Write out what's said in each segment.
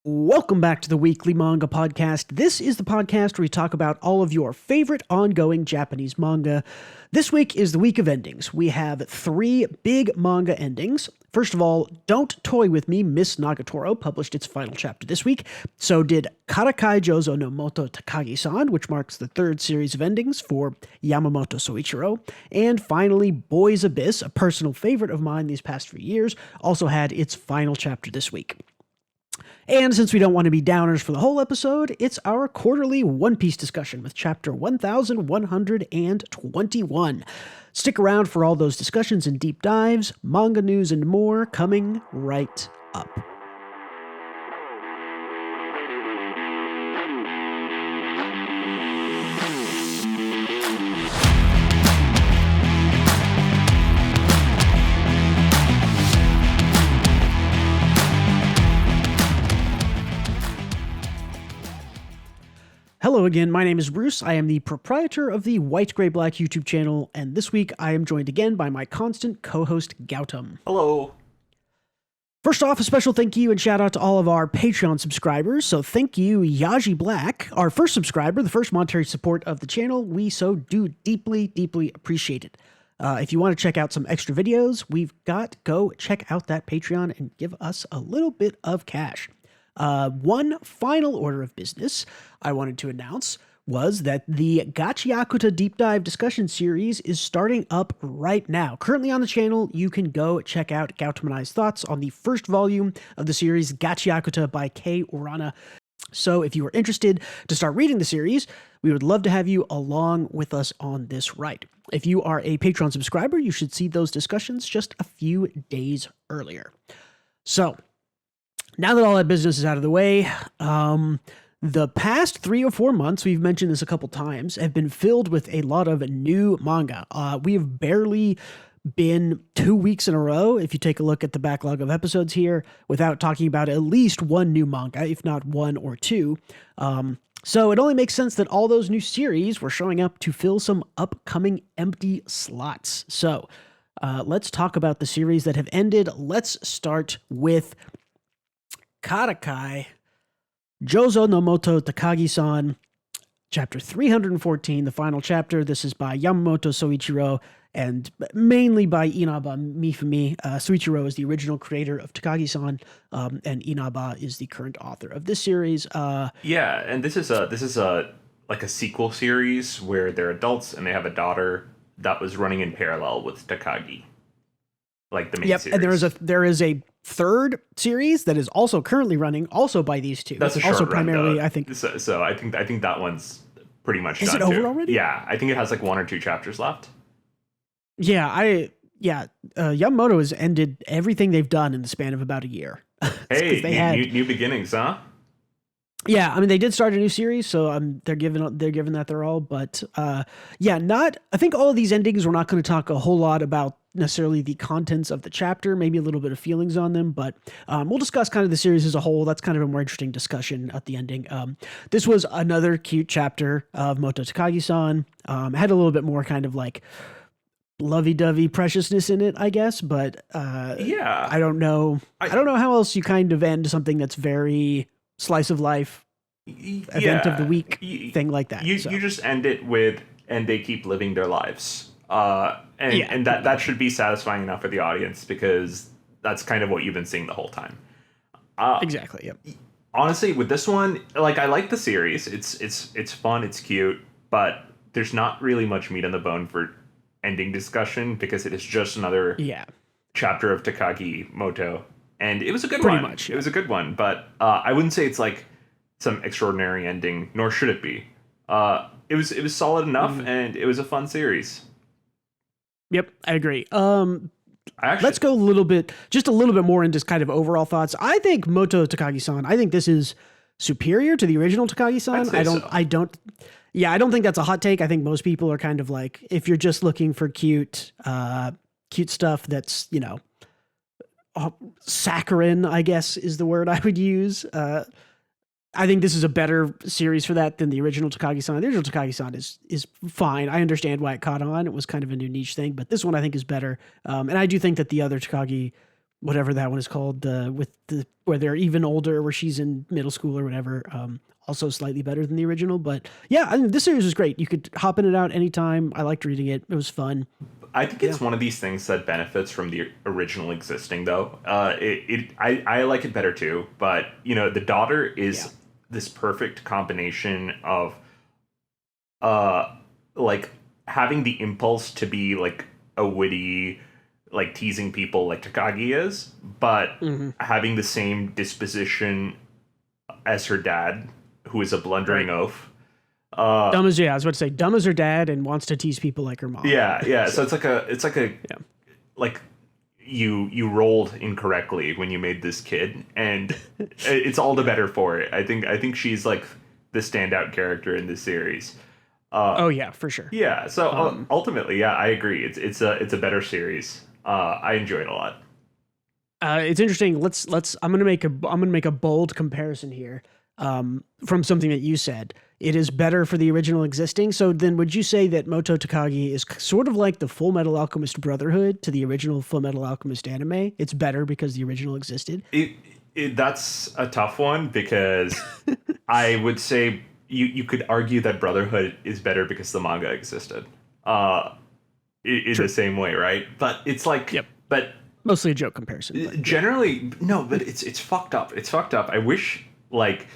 Welcome back to the Weekly Manga Podcast. This is the podcast where we talk about all of your favorite ongoing Japanese manga. This week is the week of endings. We have 3 big manga endings. First of all, Don't Toy With Me, Miss Nagatoro published its final chapter this week. So did Karakai Jouzu no Moto Takagi-san, which marks the 3rd series of endings for Yamamoto Soichiro. And finally, Boys Abyss, a personal favorite of mine these past few years, also had its final chapter this week. And since we don't want to be downers for the whole episode, it's our quarterly One Piece discussion with chapter 1121. Stick around for all those discussions and deep dives, manga news, and more coming right up. Hello again, my name is Bruce. I am the proprietor of the White Gray Black YouTube channel, and this week I am joined again by my constant co-host Gautam. Hello. First off, a special thank you and shout out to all of our Patreon subscribers. So thank you, Yaji Black, our first subscriber, the first monetary support of the channel. We so do deeply appreciate it. If you want to check out some extra videos, go check out that Patreon and give us a little bit of cash. One final order of business I wanted to announce was that the Gachiakuta Deep Dive discussion series is starting up right now. Currently on the channel, you can go check out Gautam and I's thoughts on the first volume of the series Gachiakuta by Kei Urana. So if you are interested to start reading the series, we would love to have you along with us on this ride. If you are a Patreon subscriber, you should see those discussions just a few days earlier. So now that all that business is out of the way, the past 3 or 4 months, we've mentioned this a couple times, have been filled with a lot of new manga. We have barely been 2 weeks in a row, if you take a look at the backlog of episodes here, without talking about at least one new manga, if not 1 or 2. So it only makes sense that all those new series were showing up to fill some upcoming empty slots. So let's talk about the series that have ended. Let's start with Karakai, Jouzu no Moto Takagi-san, chapter 314, the final chapter. This is by Yamamoto Soichiro and mainly by Inaba Mifumi. Soichiro is the original creator of Takagi-san, and Inaba is the current author of this series. Yeah, and this is a like a sequel series where they're adults and they have a daughter that was running in parallel with Takagi, like the main series. And there is a third series that is also currently running, also by these two. That's a short also run, primarily, though. I think. So I think that one's pretty much is done. Is it over too. already? Yeah, I think it has like 1 or 2 chapters left. Yamamoto has ended everything they've done in the span of about a year. Hey, new beginnings, huh? Yeah, I mean they did start a new series, so they're giving that their all. But I think all of these endings we're not going to talk a whole lot about necessarily the contents of the chapter, maybe a little bit of feelings on them, but we'll discuss kind of the series as a whole. That's kind of a more interesting discussion at the ending. This was another cute chapter of Moto Takagi-san. Had a little bit more kind of like lovey-dovey preciousness in it, I guess, but I don't know. I don't know how else you kind of end something that's very slice of life, event of the week thing like that. You just end it with, and they keep living their lives. And that should be satisfying enough for the audience because that's kind of what you've been seeing the whole time. Exactly. Yep. Honestly, with this one, like I like the series. It's fun, it's cute, but there's not really much meat on the bone for ending discussion because it is just another chapter of Takagi Moto. And it was a good one. Pretty much. Yeah. It was a good one, but I wouldn't say it's like some extraordinary ending, nor should it be. It was solid enough, and it was a fun series. Yep, I agree. Let's go a little bit more into kind of overall thoughts. I think Moto Takagi-san, I think this is superior to the original Takagi-san. I don't think that's a hot take. I think most people are kind of like, if you're just looking for cute stuff that's, saccharine, I guess is the word I would use. I think this is a better series for that than the original Takagi-san. The original Takagi-san is fine. I understand why it caught on. It was kind of a new niche thing, but this one I think is better. And I do think that the other Takagi whatever that one is called, with the where they're even older, where she's in middle school or whatever. Also slightly better than the original, but yeah, I mean, this series was great. You could hop in and out anytime. I liked reading it. It was fun. I think it's one of these things that benefits from the original existing, though. I like it better too, but the daughter is this perfect combination of like having the impulse to be like a witty, like teasing people like Takagi is, but having the same disposition as her dad, who is a blundering oaf. Dumb as I was about to say, dumb as her dad and wants to tease people like her mom. Yeah. So it's like a like you rolled incorrectly when you made this kid, and it's all the better for it. I think she's like the standout character in this series. Oh yeah, for sure. Yeah. So ultimately, I agree. It's a better series. I enjoy it a lot. It's interesting. I'm gonna make a bold comparison here. From something that you said, it is better for the original existing. So then would you say that Moto Takagi is sort of like the Full Metal Alchemist Brotherhood to the original Full Metal Alchemist anime? It's better because the original existed? That's a tough one, because I would say you could argue that Brotherhood is better because the manga existed. In the same way, right? But it's like, but mostly a joke comparison. But generally, no, but it's fucked up. It's fucked up. I wish, like,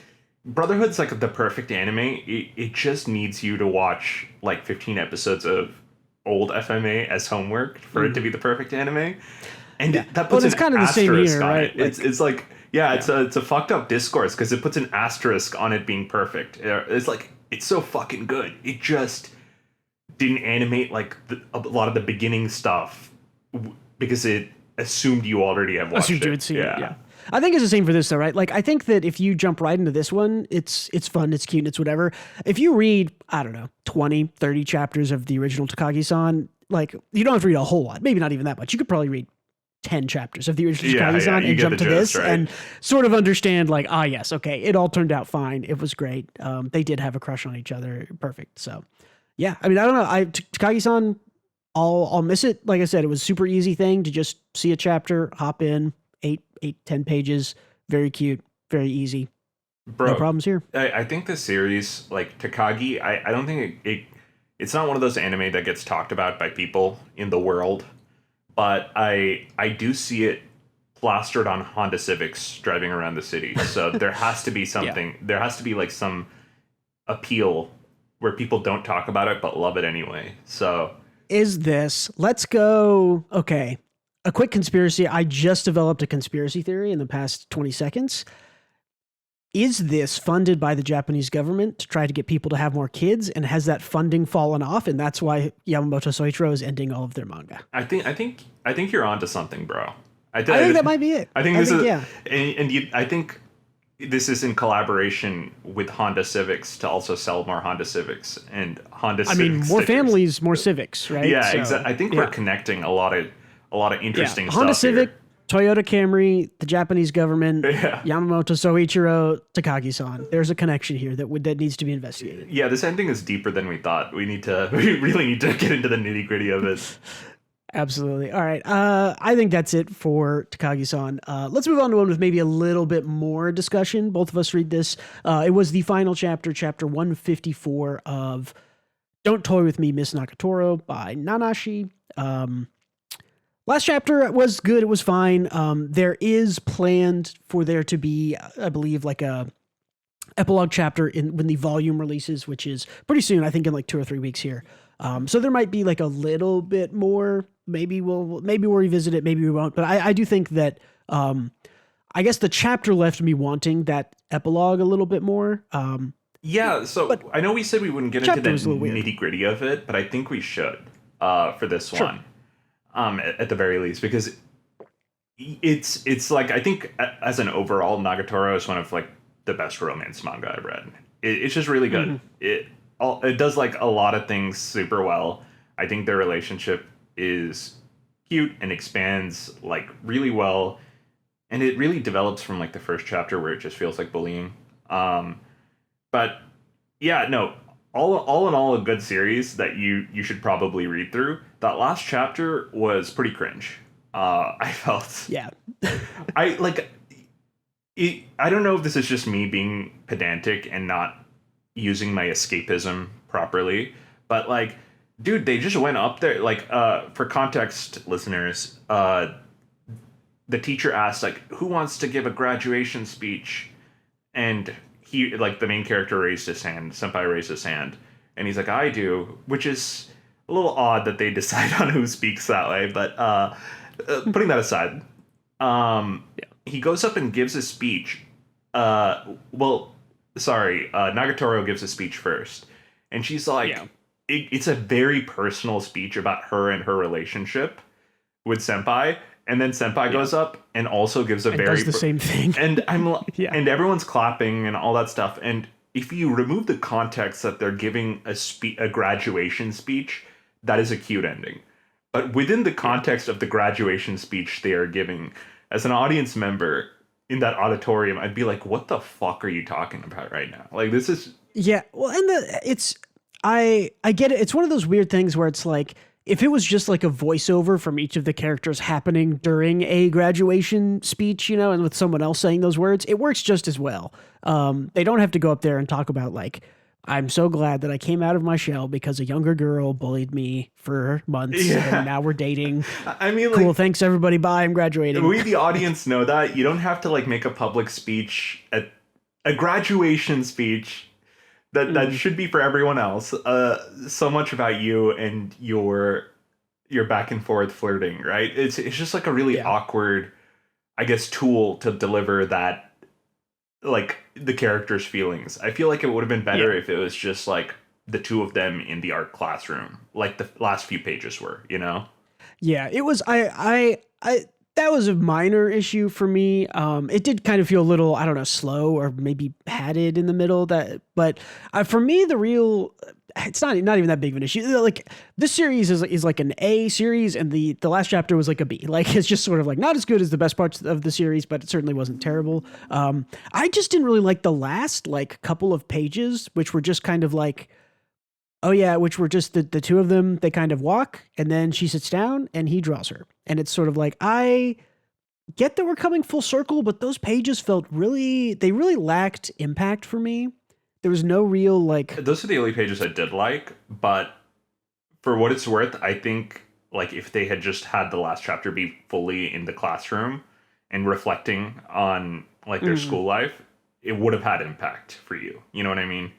Brotherhood's like the perfect anime. It just needs you to watch like 15 episodes of old FMA as homework for it to be the perfect anime. And that puts it's kind of the same here, right? It's like it's a fucked up discourse, because it puts an asterisk on it being perfect. It's like, it's so fucking good. It just didn't animate like a lot of the beginning stuff because it assumed you already have watched it. You would see it. Yeah. I think it's the same for this though, right? Like, I think that if you jump right into this one, it's fun, it's cute, it's whatever. If you read, I don't know, 20, 30 chapters of the original Takagi-san, like, you don't have to read a whole lot, maybe not even that much. You could probably read 10 chapters of the original Takagi-san and jump to this and sort of understand, like, yes, okay, it all turned out fine. It was great. They did have a crush on each other. Perfect. So, yeah, I mean, I don't know. Takagi-san, I'll miss it. Like I said, it was a super easy thing to just see a chapter, hop in, 10 pages, very cute, very easy. Bro, no problems here. I think the series, like Takagi, I don't think it's not one of those anime that gets talked about by people in the world, but I do see it plastered on Honda Civics driving around the city. So there has to be something. There has to be like some appeal where people don't talk about it but love it anyway. So let's go. Okay. A quick conspiracy. I just developed a conspiracy theory in the past 20 seconds. Is this funded by the Japanese government to try to get people to have more kids? And has that funding fallen off? And that's why Yamamoto Soichiro is ending all of their manga. I think you're onto something, bro. I think that might be it. I think I think this is in collaboration with Honda Civics to also sell more Honda Civics and Honda. I mean, more families, more Civics, right? Yeah, exactly. I think we're connecting a lot of interesting stuff. Honda Civic, here. Toyota Camry, the Japanese government, Yamamoto Soichiro, Takagi-san. There's a connection here that needs to be investigated. Yeah, this ending is deeper than we thought. We really need to get into the nitty gritty of it. Absolutely. All right. I think that's it for Takagi-san. Let's move on to one with maybe a little bit more discussion. Both of us read this. It was the final chapter 154 of Don't Toy With Me, Miss Nagatoro by Nanashi. Last chapter was good. It was fine. There is planned for there to be, I believe, like a epilogue chapter when the volume releases, which is pretty soon. I think in like 2 or 3 weeks here. So there might be like a little bit more. Maybe we'll revisit it. Maybe we won't. But I do think that I guess the chapter left me wanting that epilogue a little bit more. Yeah. So I know we said we wouldn't get into the nitty gritty of it, but I think we should for this one. At the very least, because it's like, I think as an overall, Nagatoro is one of like the best romance manga I've read. It's just really good. Mm-hmm. It does like a lot of things super well. I think their relationship is cute and expands like really well, and it really develops from like the first chapter where it just feels like bullying. But yeah, no. All in all, a good series that you should probably read through. That last chapter was pretty cringe. I felt. Yeah. I like. I don't know if this is just me being pedantic and not using my escapism properly, but like, dude, they just went up there. Like, for context, listeners, the teacher asked, like, who wants to give a graduation speech? And he, like, the main character raised his hand. Senpai raised his hand. And he's like, I do, which is a little odd that they decide on who speaks that way. But putting that aside, he goes up and gives a speech. Nagatoro gives a speech first. And she's like, it's a very personal speech about her and her relationship with Senpai. And then Senpai goes up and also gives does the same thing. And and everyone's clapping and all that stuff. And if you remove the context that they're giving a graduation speech, that is a cute ending. But within the context of the graduation speech they are giving, as an audience member in that auditorium, I'd be like, what the fuck are you talking about right now? Like, this is... Yeah, well, and I get it. It's one of those weird things where it's like, if it was just like a voiceover from each of the characters happening during a graduation speech, you know, and with someone else saying those words, it works just as well. They don't have to go up there and talk about like, I'm so glad that I came out of my shell because a younger girl bullied me for months and now we're dating. I mean, cool, like, thanks everybody, bye, I'm graduating. We, the audience, know that. You don't have to like make a public speech, a graduation speech that should be for everyone else. So much about you and your back and forth flirting, right? It's just like a really awkward, I guess, tool to deliver that, like, the characters' feelings. I feel like it would have been better if it was just like the two of them in the art classroom, like the last few pages were, you know? Yeah, it was. I that was a minor issue for me. It did kind of feel a little, I don't know, slow or maybe padded in the middle. But for me, it's not even that big of an issue. Like, this series is like an A series, and the last chapter was like a B. Like, it's just sort of like not as good as the best parts of the series, but it certainly wasn't terrible. I just didn't really like the last like couple of pages, which were just kind of like, which were just the two of them. They kind of walk, and then she sits down and he draws her. And it's sort of like, I get that we're coming full circle, but those pages felt they really lacked impact for me. There was no real like... Those are the only pages I did like, but for what it's worth, I think like if they had just had the last chapter be fully in the classroom and reflecting on like their school life, it would have had impact for you. You know what I mean?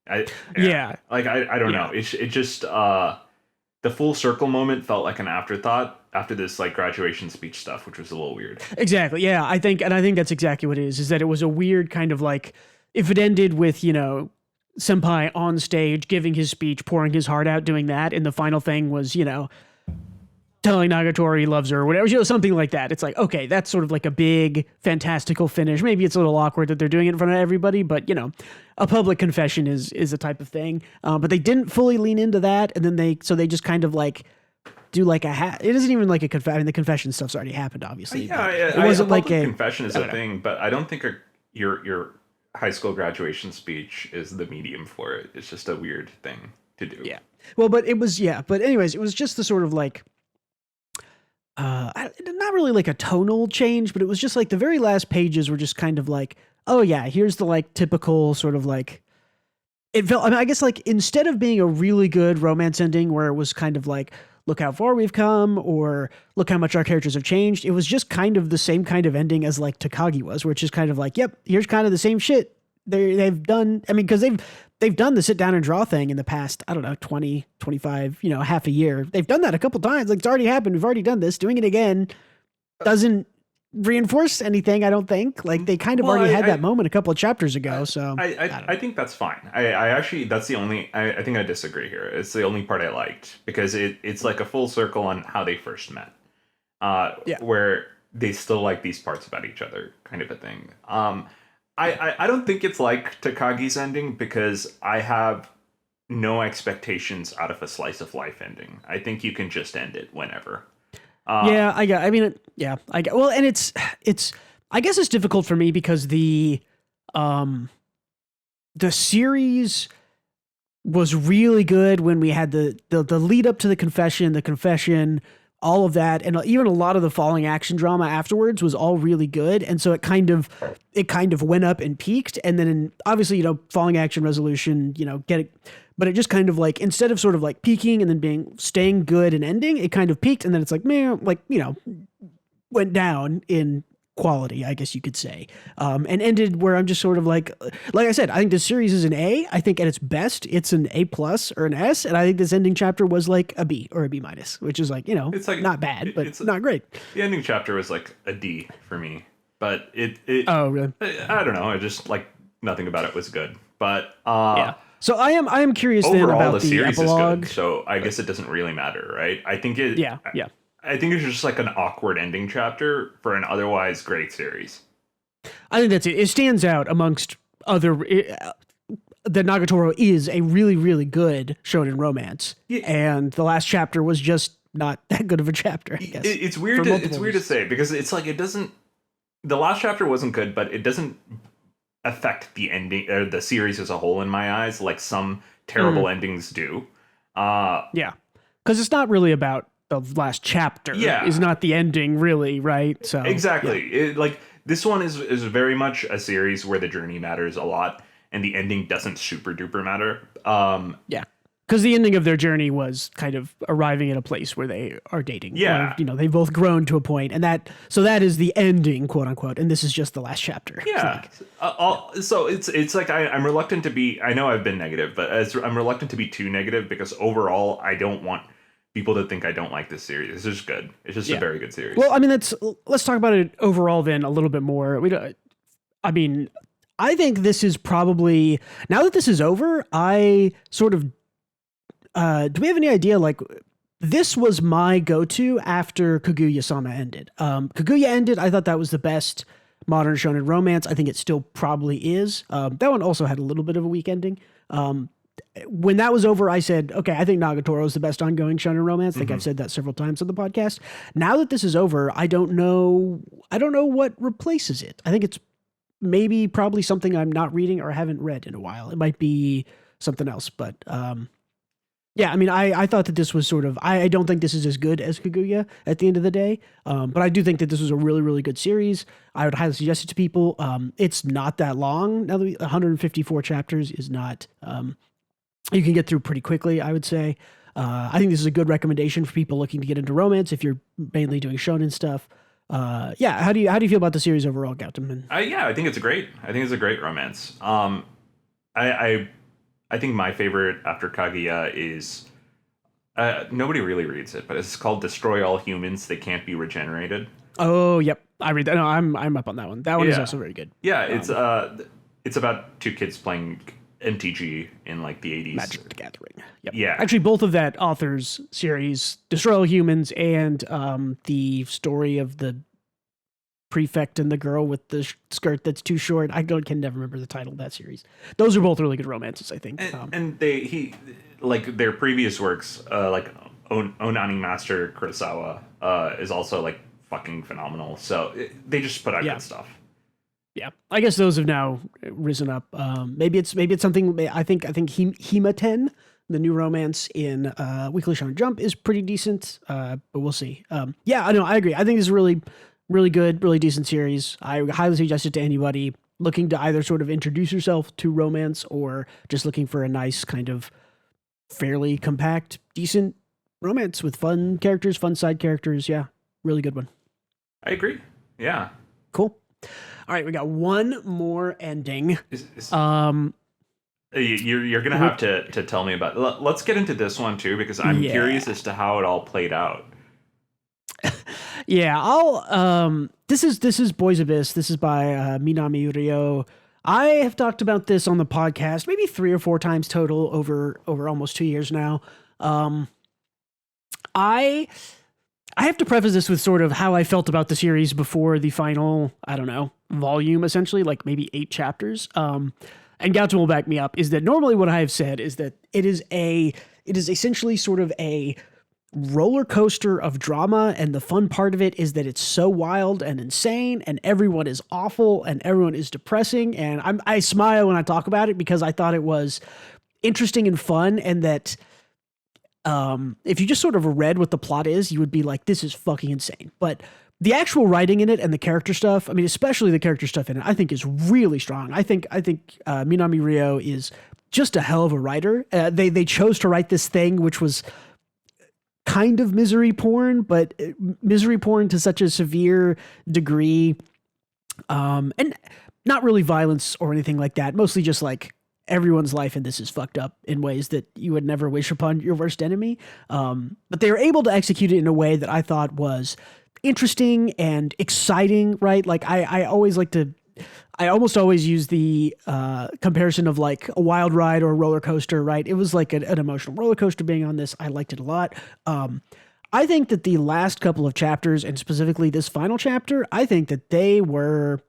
Like, I don't know. It just, the full circle moment felt like an afterthought after this like graduation speech stuff, which was a little weird. Exactly. Yeah. I think that's exactly what it is that it was a weird kind of like, if it ended with, you know, Senpai on stage giving his speech, pouring his heart out, doing that, and the final thing was, you know, telling Nagatoro he loves her or whatever, you know, something like that. It's like, okay, that's sort of like a big fantastical finish. Maybe it's a little awkward that they're doing it in front of everybody, but you know, a public confession is a type of thing. But they didn't fully lean into that. And then they just kind of like do like it isn't even like a confession. I mean, the confession stuff's already happened, obviously. Yeah, it wasn't like a confession is a thing, but I don't think your high school graduation speech is the medium for it. It's just a weird thing to do. Yeah. Well, but anyways, it was just the sort of like, not really like a tonal change, but it was just like the very last pages were just kind of like, oh yeah, here's the like typical sort of like, it felt, I mean, I guess like instead of being a really good romance ending where it was kind of like, look how far we've come or look how much our characters have changed, it was just kind of the same kind of ending as like Takagi was, which is kind of like, yep, here's kind of the same shit they've done. I mean, because they've done the sit down and draw thing in the past, I don't know, 20, 25, you know, half a year. They've done that a couple times. Like, it's already happened. We've already done this. Doing it again doesn't reinforce anything, I don't think. Like, they kind of already had that moment a couple of chapters ago. So I think that's fine. I actually, that's the only, I think I disagree here. It's the only part I liked because it's like a full circle on how they first met. Where they still like these parts about each other, kind of a thing. I don't think it's like Takagi's ending because I have no expectations out of a slice of life ending. I think you can just end it whenever. Well, and it's, I guess it's difficult for me because the series was really good when we had the lead up to the confession. The confession all of that, and even a lot of the falling action drama afterwards was all really good. And so it kind of went up and peaked, and then obviously, falling action resolution, but it just kind of like, instead of sort of like peaking and then staying good and ending, it kind of peaked, and then it's like, meh, like, went down in quality, I guess you could say, and ended where I'm just sort of like I said, I think this series is an A. I think at its best, it's an A+ or an S, and I think this ending chapter was like a B or a B-, which is like, it's like not bad, but it's not great. The ending chapter was like a D for me, but it oh really? I don't know. I just like nothing about it was good, but yeah. So I am curious overall, then about the series epilogue. Is good, so I guess it doesn't really matter, right? I think it. Yeah. I think it's just like an awkward ending chapter for an otherwise great series. I think that's it. It stands out amongst other. The Nagatoro is a really, really good shonen romance, and the last chapter was just not that good of a chapter. I guess it's weird. It's weird to say because it's like it doesn't. The last chapter wasn't good, but it doesn't affect the ending or the series as a whole in my eyes, like some terrible endings do. Yeah, because it's not really about the last chapter. Is not the ending really, right? So exactly, like this one is very much a series where the journey matters a lot and the ending doesn't super duper matter. Because the ending of their journey was kind of arriving at a place where they are dating. Yeah. Or, they've both grown to a point, and that is the ending, quote unquote. And this is just the last chapter. Yeah. So it's like I'm reluctant to be. I know I've been negative, but I'm reluctant to be too negative because overall, I don't want people to think I don't like this series. It's just good. It's just a very good series. Well, I mean, let's talk about it overall then a little bit more. I think this is probably, now that this is over, I sort of. Do we have any idea? Like, this was my go-to after Kaguya-sama ended. Kaguya ended. I thought that was the best modern shonen romance. I think it still probably is. That one also had a little bit of a weak ending. When that was over, I said, okay, I think Nagatoro is the best ongoing shonen romance. I think I've said that several times on the podcast. Now that this is over, I don't know what replaces it. I think it's probably something I'm not reading or haven't read in a while. It might be something else, but yeah, I mean, I thought that this was sort of, I don't think this is as good as Kaguya at the end of the day, but I do think that this was a really, really good series. I would highly suggest it to people. It's not that long. Now, 154 chapters is not, you can get through pretty quickly, I would say. I think this is a good recommendation for people looking to get into romance if you're mainly doing shonen stuff. Yeah, how do you feel about the series overall, Gautam? I think it's great. I think it's a great romance. I think my favorite after Kaguya is nobody really reads it, but it's called "Destroy All Humans; They Can't Be Regenerated." Oh, yep, I read that. No, I'm up on that one. That one is also very good. Yeah, it's about two kids playing MTG in like the 80s. Magic the Gathering. Yep. Yeah, actually, both of that author's series, "Destroy All Humans" and the story of the prefect and the girl with the skirt that's too short. Can never remember the title of that series. Those are both really good romances, I think. And he like their previous works, like Onani Master Kurosawa, is also like fucking phenomenal. So they just put out good stuff. Yeah, I guess those have now risen up. Maybe it's something. I think Hima-ten, the new romance in Weekly Shonen Jump, is pretty decent. But we'll see. Yeah, I know. I agree. I think this is really good, really decent series. I highly suggest it to anybody looking to either sort of introduce yourself to romance or just looking for a nice kind of fairly compact, decent romance with fun characters, fun side characters. Yeah, really good one. I agree. Yeah. Cool. All right, we got one more ending. You're gonna have to tell me about. Let's get into this one too because I'm curious as to how it all played out. Yeah, I'll this is Boys Abyss. This is by Minami Ryo. I have talked about this on the podcast maybe 3 or 4 times total over almost 2 years now. I have to preface this with sort of how I felt about the series before the final, I don't know, volume, essentially, like maybe 8 chapters. And Gautam will back me up, is that normally what I have said is that it is essentially sort of a roller coaster of drama, and the fun part of it is that it's so wild and insane, and everyone is awful, and everyone is depressing, and I smile when I talk about it because I thought it was interesting and fun, and that if you just sort of read what the plot is, you would be like, this is fucking insane. But the actual writing in it and the character stuff, I mean, especially the character stuff in it, I think is really strong. I think Minami Rio is just a hell of a writer. They chose to write this thing, which was kind of misery porn, but misery porn to such a severe degree, and not really violence or anything like that. Mostly just like everyone's life in this is fucked up in ways that you would never wish upon your worst enemy. But they were able to execute it in a way that I thought was interesting and exciting, right? Like I almost always use the comparison of like a wild ride or a roller coaster, right? It was like an emotional roller coaster being on this. I liked it a lot. I think that the last couple of chapters, and specifically this final chapter, I think that they were,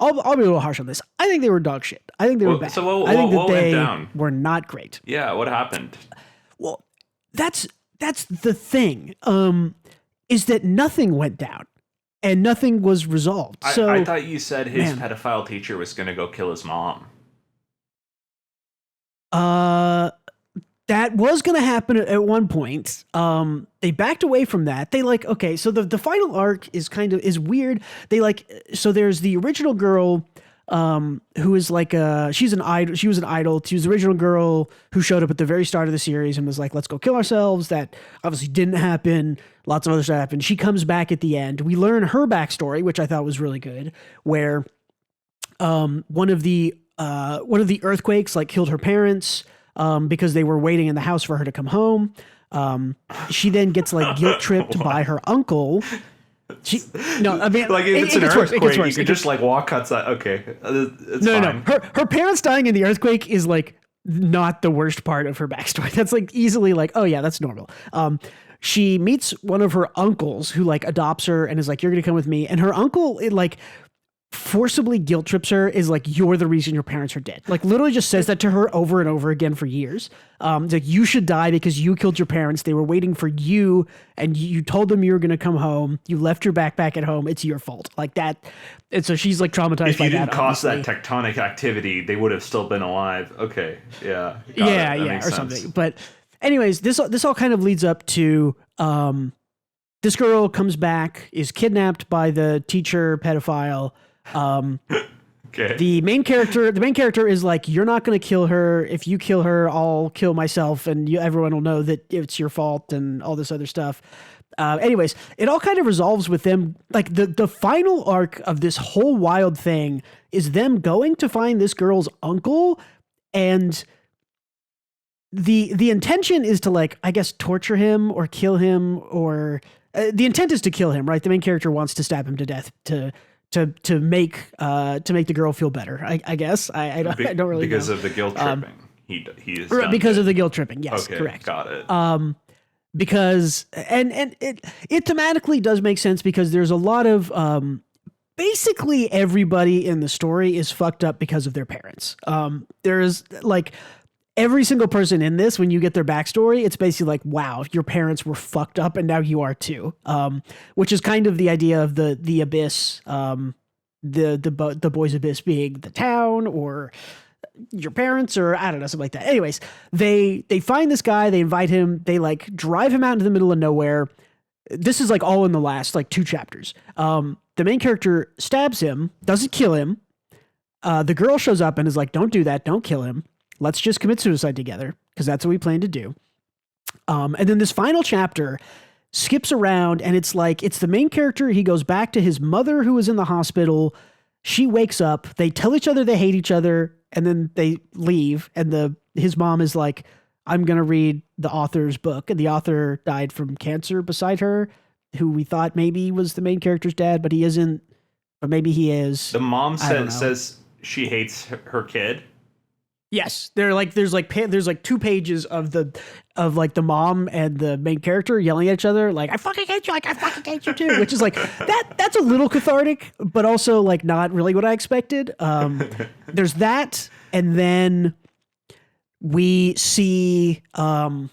I'll be a little harsh on this. I think they were dog shit. I think they were bad. So I think that what they went down? were not great. Yeah, what happened? Well, that's the thing, is that nothing went down and nothing was resolved. So I thought you said his pedophile teacher was going to go kill his mom. That was going to happen at one point. They backed away from that. They like, okay, so the final arc is weird. They like, so there's the original girl, who is like she's an idol. She was an idol. She was the original girl who showed up at the very start of the series and was like, let's go kill ourselves. That obviously didn't happen. Lots of other stuff happened. She comes back at the end. We learn her backstory, which I thought was really good, where one of the earthquakes like killed her parents, because they were waiting in the house for her to come home. She then gets like guilt tripped by her uncle. I mean, like if it's an earthquake, you can just like walk outside. Okay, it's fine. No. Her parents dying in the earthquake is like not the worst part of her backstory. That's like easily like, oh yeah, that's normal. She meets one of her uncles who like adopts her and is like, you're gonna come with me. And her uncle, it like forcibly guilt trips her, is like, you're the reason your parents are dead. Like literally just says that to her over and over again for years. It's like, you should die because you killed your parents. They were waiting for you and you told them you were going to come home. You left your backpack at home. It's your fault. Like that. And so she's like traumatized by that. If you didn't cause that tectonic activity, they would have still been alive. Okay. Yeah. Or something. But anyways, this all kind of leads up to, this girl comes back, is kidnapped by the teacher pedophile. Okay. The main character is like, you're not going to kill her. If you kill her, I'll kill myself, and everyone will know that it's your fault and all this other stuff. Anyways, it all kind of resolves with them. Like the final arc of this whole wild thing is them going to find this girl's uncle, and the intention is to like, I guess, torture him or kill him, or the intent is to kill him, right? The main character wants to stab him to death to make the girl feel better. I guess I don't really because know. Of the guilt tripping. He is because of the guilt tripping. Yes, okay, correct. Got it. Because and it thematically does make sense, because there's a lot of basically everybody in the story is fucked up because of their parents. There's like every single person in this, when you get their backstory, it's basically like, wow, your parents were fucked up and now you are too. Which is kind of the idea of the abyss, the boys' abyss being the town or your parents, or I don't know, something like that. Anyways, they find this guy, they invite him, they like drive him out into the middle of nowhere. This is like all in the last like 2 chapters. The main character stabs him, doesn't kill him. The girl shows up and is like, don't do that, don't kill him. Let's just commit suicide together, because that's what we plan to do. And then this final chapter skips around, and it's like, it's the main character. He goes back to his mother who was in the hospital. She wakes up. They tell each other they hate each other, and then they leave. And his mom is like, I'm going to read the author's book. And the author died from cancer beside her, who we thought maybe was the main character's dad, but he isn't. Or maybe he is. The mom says she hates her kid. Yes, there's 2 pages of the mom and the main character yelling at each other like, I fucking hate you, like I fucking hate you too, which is like that's a little cathartic, but also like not really what I expected. There's that, and then we see the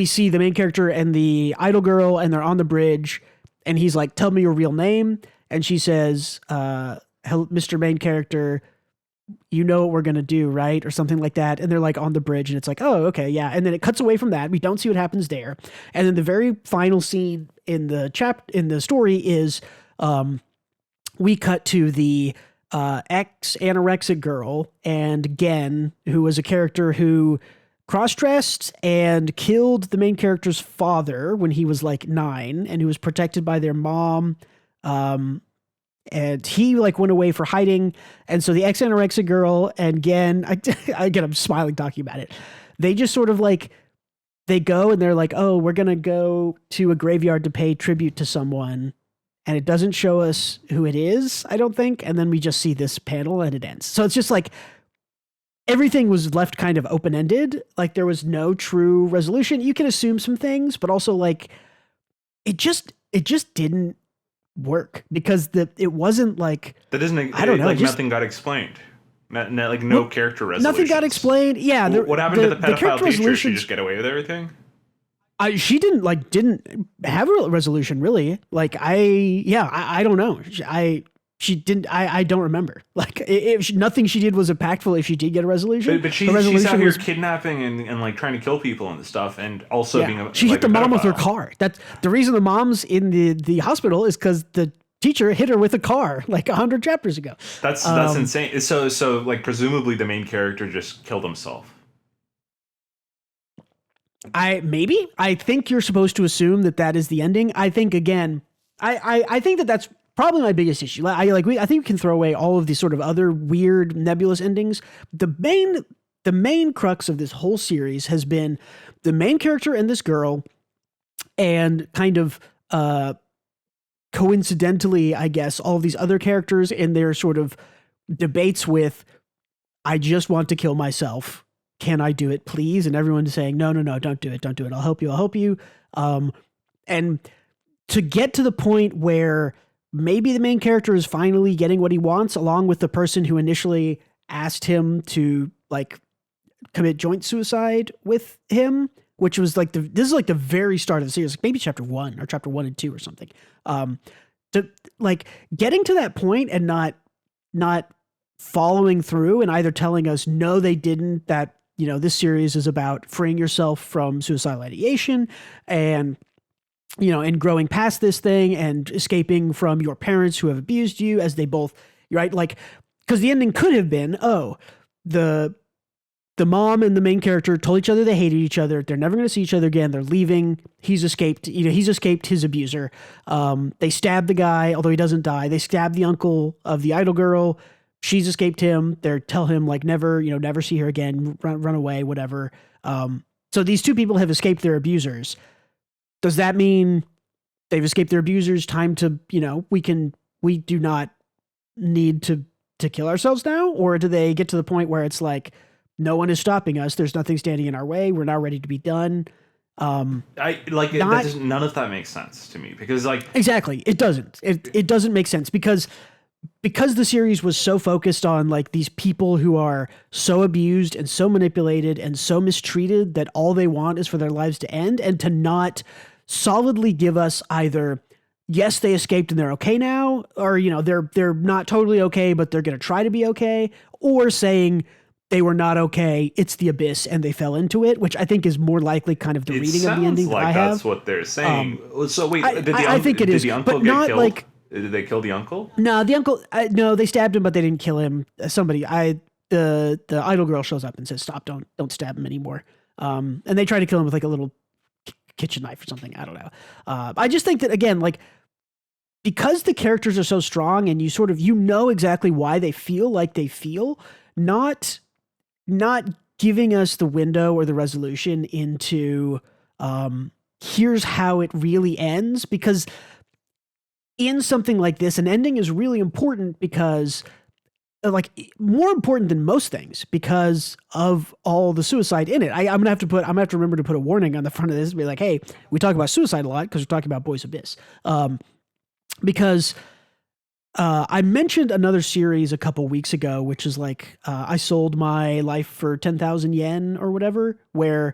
main character and the idol girl, and they're on the bridge, and he's like, tell me your real name, and she says, Mr. Main Character, you know what we're going to do, right? Or something like that. And they're like on the bridge and it's like, oh, okay, yeah. And then it cuts away from that. We don't see what happens there. And then the very final scene in the story is, we cut to the ex-anorexic girl and Gen, who was a character who cross-dressed and killed the main character's father when he was like 9, and who was protected by their mom. And he like went away for hiding. And so the ex-anorexic girl and Gen, again, I'm smiling talking about it. They just sort of like, they go and they're like, oh, we're going to go to a graveyard to pay tribute to someone. And it doesn't show us who it is, I don't think. And then we just see this panel and it ends. So it's just like everything was left kind of open-ended. Like there was no true resolution. You can assume some things, but also like it just didn't work because it wasn't like that doesn't. I don't know. Like nothing got explained. Like no character resolution. Nothing got explained. Yeah. What happened to the pedophile teacher? She just get away with everything. She didn't have a resolution really. Like I don't know. She didn't. I don't remember. Like nothing she did was impactful. If she did get a resolution, but she's out here kidnapping and like trying to kill people and stuff, and also being she hit the mom with her car. That's the reason the mom's in the hospital is because the teacher hit her with a car like 100 chapters ago. That's insane. So like presumably the main character just killed himself. I think you're supposed to assume that is the ending. I think again, I think that's probably my biggest issue. I think we can throw away all of these sort of other weird nebulous endings. The main crux of this whole series has been the main character and this girl, and kind of coincidentally, I guess, all of these other characters in their sort of debates with, I just want to kill myself. Can I do it, please? And everyone's saying, no, don't do it. I'll help you. And to get to the point where maybe the main character is finally getting what he wants, along with the person who initially asked him to like commit joint suicide with him, which was like this is like the very start of the series, like maybe chapter 1 or chapter 1 and 2 or something. To like getting to that point and not following through and either telling us, no, they didn't, that, you know, this series is about freeing yourself from suicidal ideation and, you know, and growing past this thing and escaping from your parents who have abused you, as they both, right? Like, because the ending could have been, oh, the mom and the main character told each other they hated each other. They're never going to see each other again. They're leaving. He's escaped his abuser. They stabbed the guy, although he doesn't die. They stabbed the uncle of the idol girl. She's escaped him. They tell him like never see her again, run away, whatever. So these two people have escaped their abusers. Does that mean they've escaped their abusers? Time to, we do not need to kill ourselves now? Or do they get to the point where it's like, no one is stopping us. There's nothing standing in our way. We're now ready to be done. None of that makes sense to me because like exactly it doesn't. It doesn't make sense because the series was so focused on like these people who are so abused and so manipulated and so mistreated that all they want is for their lives to end, and to not solidly give us either, yes, they escaped and they're okay now, or, they're not totally okay, but they're going to try to be okay, or saying they were not okay, it's the abyss and they fell into it, which I think is more likely kind of the reading of the ending that I have. That's what they're saying. So wait, I think it is, did the uncle but get not killed? like. Did they kill the uncle? No, the uncle. No, they stabbed him, but they didn't kill him. The idol girl shows up and says, "Stop! Don't stab him anymore." And they try to kill him with like a little kitchen knife or something. I don't know. I just think that again, like, because the characters are so strong and you sort of exactly why they feel like they feel, not giving us the window or the resolution into here's how it really ends, because in something like this, an ending is really important because like more important than most things because of all the suicide in it. I'm gonna have to remember to put a warning on the front of this and be like, hey, we talk about suicide a lot because we're talking about Boys Abyss. Because I mentioned another series a couple weeks ago, which is like I sold my life for 10,000 yen or whatever, where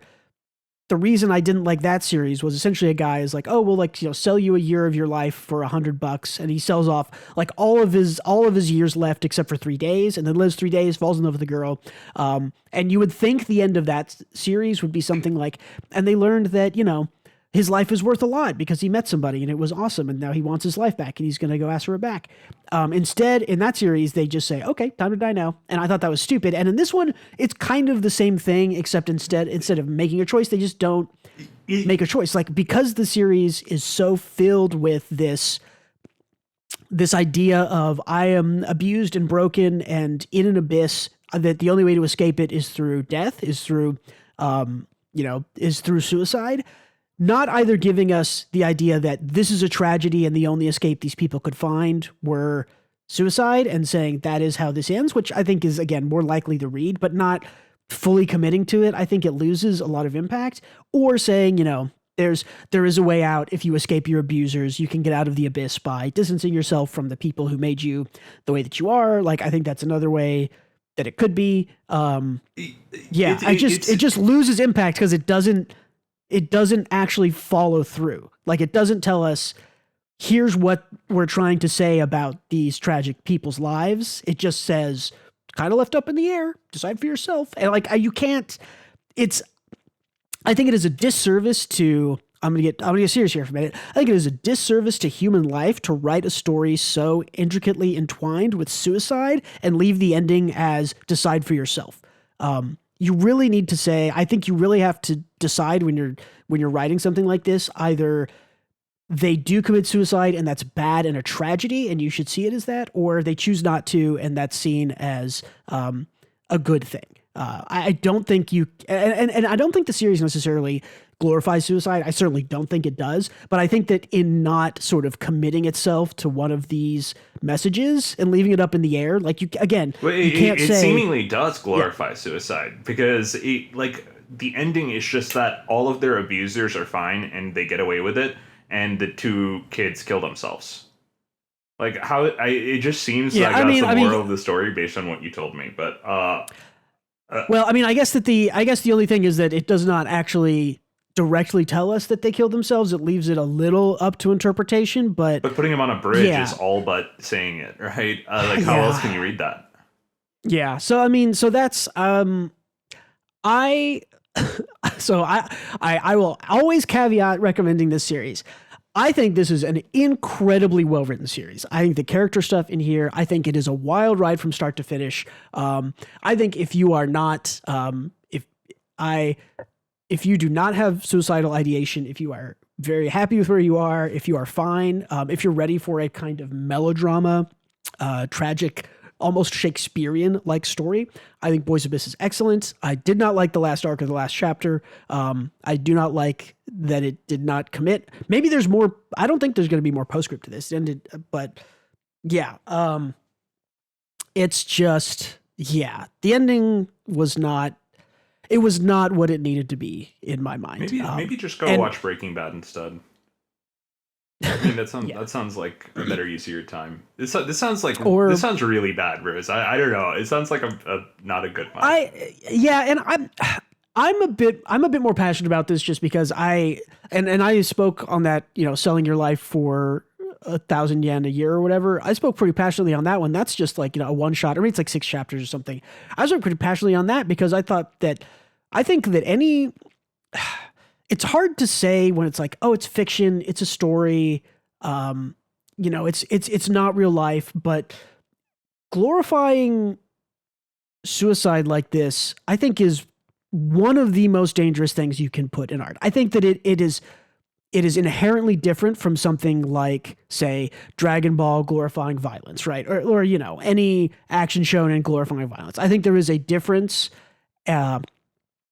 the reason I didn't like that series was essentially a guy is like, oh, we'll like, sell you a year of your life for $100, and he sells off like all of his years left except for 3 days, and then lives 3 days, falls in love with a girl. And you would think the end of that series would be something like, and they learned that, his life is worth a lot because he met somebody and it was awesome, and now he wants his life back and he's going to go ask for it back. Instead, in that series, they just say, okay, time to die now. And I thought that was stupid. And in this one, it's kind of the same thing, except instead of making a choice, they just don't make a choice. Like, because the series is so filled with this idea of I am abused and broken and in an abyss, that the only way to escape it is through death, is through suicide. Not either giving us the idea that this is a tragedy and the only escape these people could find were suicide and saying that is how this ends, which I think is, again, more likely to read, but not fully committing to it. I think it loses a lot of impact. Or saying, there is a way out. If you escape your abusers, you can get out of the abyss by distancing yourself from the people who made you the way that you are. Like, I think that's another way that it could be. It just loses impact because it doesn't actually follow through. Like, it doesn't tell us, here's what we're trying to say about these tragic people's lives. It just says, kind of left up in the air, decide for yourself. And like, I think it is a disservice to, I'm going to get serious here for a minute. I think it is a disservice to human life to write a story so intricately entwined with suicide and leave the ending as decide for yourself. You really need to say, I think you really have to decide when you're writing something like this, either they do commit suicide and that's bad and a tragedy and you should see it as that, or they choose not to and that's seen as a good thing. I don't think and I don't think the series necessarily glorifies suicide. I certainly don't think it does, but I think that in not sort of committing itself to one of these messages and leaving it up in the air, like you can't say it seemingly does glorify suicide, because the ending is just that all of their abusers are fine and they get away with it, and the 2 kids kill themselves. Like, it just seems like that's the moral of the story based on what you told me, but well, I mean, I guess the only thing is that it does not actually directly tell us that they killed themselves. It leaves it a little up to interpretation, but putting them on a bridge is all but saying it, right? How else can you read that? Yeah. So, I mean, so that's, I will always caveat recommending this series. I think this is an incredibly well-written series. I think the character stuff in here, I think it is a wild ride from start to finish. I think if you are not, if you do not have suicidal ideation, if you are very happy with where you are, if you are fine, if you're ready for a kind of melodrama, tragic, almost Shakespearean-like story, I think Boys Abyss is excellent. I did not like the last arc of the last chapter. I do not like that it did not commit. Maybe there's more. I don't think there's going to be more postscript to this. But yeah, it's just, the ending was not. It was not what it needed to be in my mind. Maybe just go watch Breaking Bad instead. I mean, that sounds like a better use of your time. This sounds really bad, Rose. I don't know. It sounds like a not a good one. And I'm a bit more passionate about this just because I spoke on that, selling your life for 1,000 yen a year or whatever. I spoke pretty passionately on that one. That's just like, a one shot. I mean, it's like 6 chapters or something. I spoke pretty passionately on that because I think that it's hard to say when it's like, oh, it's fiction, it's a story, it's not real life, but glorifying suicide like this, I think, is one of the most dangerous things you can put in art. I think that it is inherently different from something like, say, Dragon Ball glorifying violence, right? Or any action shonen glorifying violence. I think there is a difference.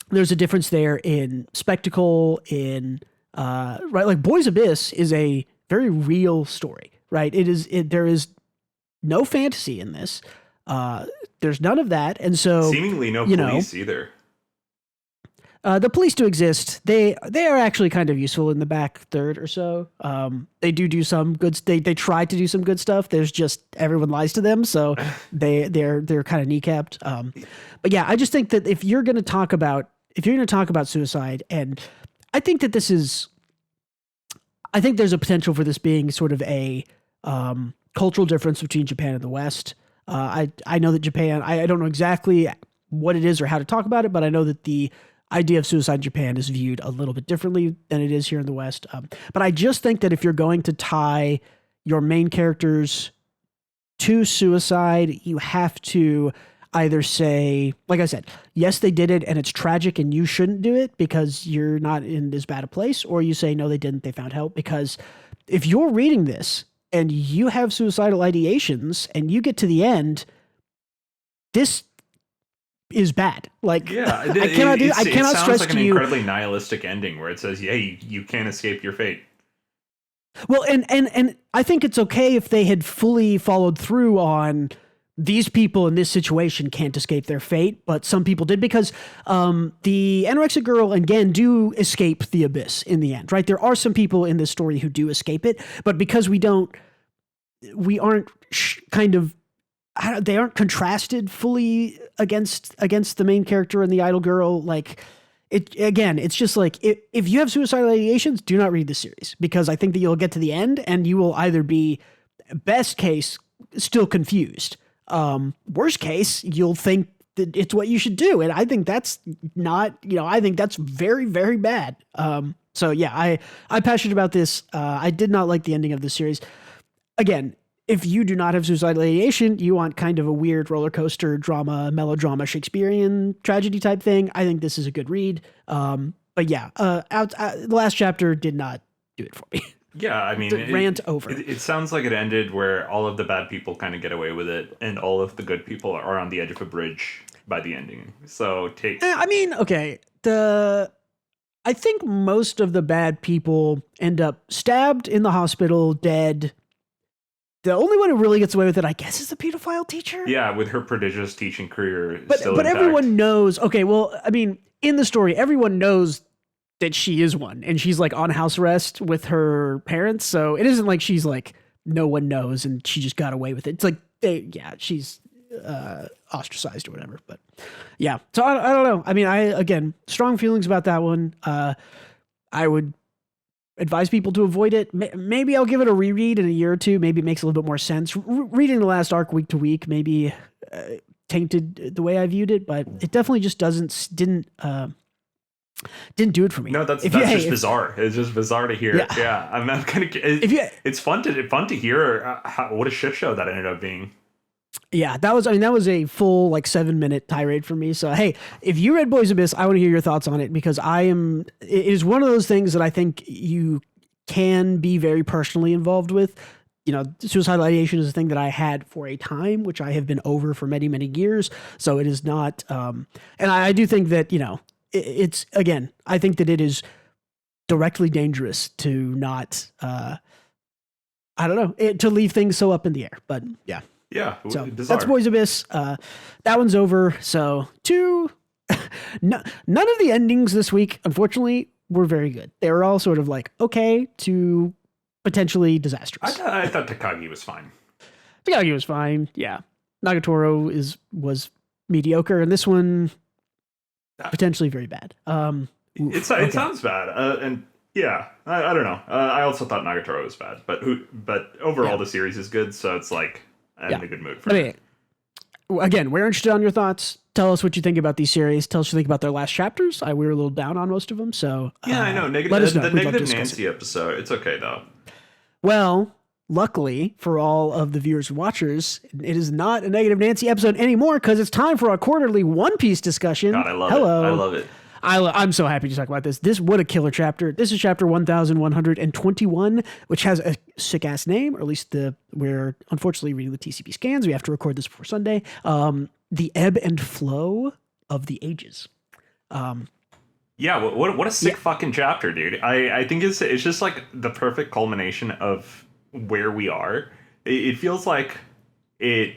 There's a difference there in spectacle, in right, like Boys Abyss is a very real story, right? There is no fantasy in this. There's none of that, and so seemingly no police either. The police do exist. They are actually kind of useful in the back third or so. They do some good. They try to do some good stuff. There's just everyone lies to them, so they're kind of kneecapped. But yeah, I just think that if you're going to talk about suicide and I think that this is. I think there's a potential for this being sort of a cultural difference between Japan and the West. I know that Japan. I don't know exactly what it is or how to talk about it, but I know that the idea of suicide in Japan is viewed a little bit differently than it is here in the West. But I just think that if you're going to tie your main characters to suicide, you have to either say, like I said, yes, they did it and it's tragic and you shouldn't do it because you're not in as bad a place, or you say, no, they didn't, they found help. Because if you're reading this and you have suicidal ideations and you get to the end, this is bad. Like, yeah, I cannot stress to you. It sounds like an incredibly nihilistic ending where it says, yeah, you can't escape your fate. Well, and I think it's okay if they had fully followed through on these people in this situation can't escape their fate, but some people did, because the anorexic girl and Gen do escape the abyss in the end, right? There are some people in this story who do escape it, but because they aren't contrasted fully against the main character and the idol girl. Like, it's just like, if you have suicidal ideations, do not read the series, because I think that you'll get to the end and you will either be, best case, still confused. Worst case, you'll think that it's what you should do. And I think that's not, I think that's very, very bad. So yeah, I'm passionate about this. I did not like the ending of the series. Again, if you do not have suicidal ideation, you want kind of a weird roller coaster drama, melodrama, Shakespearean tragedy type thing, I think this is a good read. But yeah, the last chapter did not do it for me. Yeah, I mean, rant over. It sounds like it ended where all of the bad people kind of get away with it, and all of the good people are on the edge of a bridge by the ending. So okay, I think most of the bad people end up stabbed in the hospital, dead. The only one who really gets away with it, I guess, is the pedophile teacher. Yeah, with her prodigious teaching career still but intact. Everyone knows. Okay, well, I mean, in the story, everyone knows that she is one, and she's like on house arrest with her parents. So it isn't like she's like, no one knows and she just got away with it. It's like, she's ostracized or whatever. But yeah, so I don't know. I mean, again, strong feelings about that one. I would advise people to avoid it. Maybe I'll give it a reread in a year or two. Maybe it makes a little bit more sense. Reading the last arc week to week maybe tainted the way I viewed it, but it definitely just didn't do it for me. No, that's just bizarre. It's just bizarre to hear. Yeah, I'm kind of. It's fun to hear what a shit show that ended up being. Yeah, that was a full 7-minute tirade for me. So hey, if you read Boys Abyss, I want to hear your thoughts on it, because it is one of those things that I think you can be very personally involved with. Suicidal ideation is a thing that I had for a time, which I have been over for many, many years. So it is not, and I do think that, it's, again, I think that it is directly dangerous to not, I don't know, to leave things so up in the air, but yeah. Yeah. So bizarre. That's Boys Abyss. That one's over. So none of the endings this week, unfortunately, were very good. They were all sort of okay to potentially disastrous. I thought Takagi was fine. Takagi was fine. Yeah. Nagatoro was mediocre, and this one potentially very bad. It sounds bad. And yeah, I don't know. I also thought Nagatoro was bad, but overall the series is good. So it's like, I'm in a good mood for it. Again, we're interested on your thoughts. Tell us what you think about these series. Tell us what you think about their last chapters. We were a little down on most of them. So yeah, I know. Let us know. The Negative Nancy episode. It's okay though. Well, luckily for all of the viewers and watchers, it is not a Negative Nancy episode anymore, because it's time for our quarterly One Piece discussion. God, I love it. I love it. I'm so happy to talk about this. What a killer chapter. This is chapter 1121, which has a sick ass name, or at least we're unfortunately reading the TCP scans. We have to record this before Sunday. The Ebb and Flow of the Ages. Yeah, what a sick fucking chapter, dude. I think it's just like the perfect culmination of where we are. It feels like it.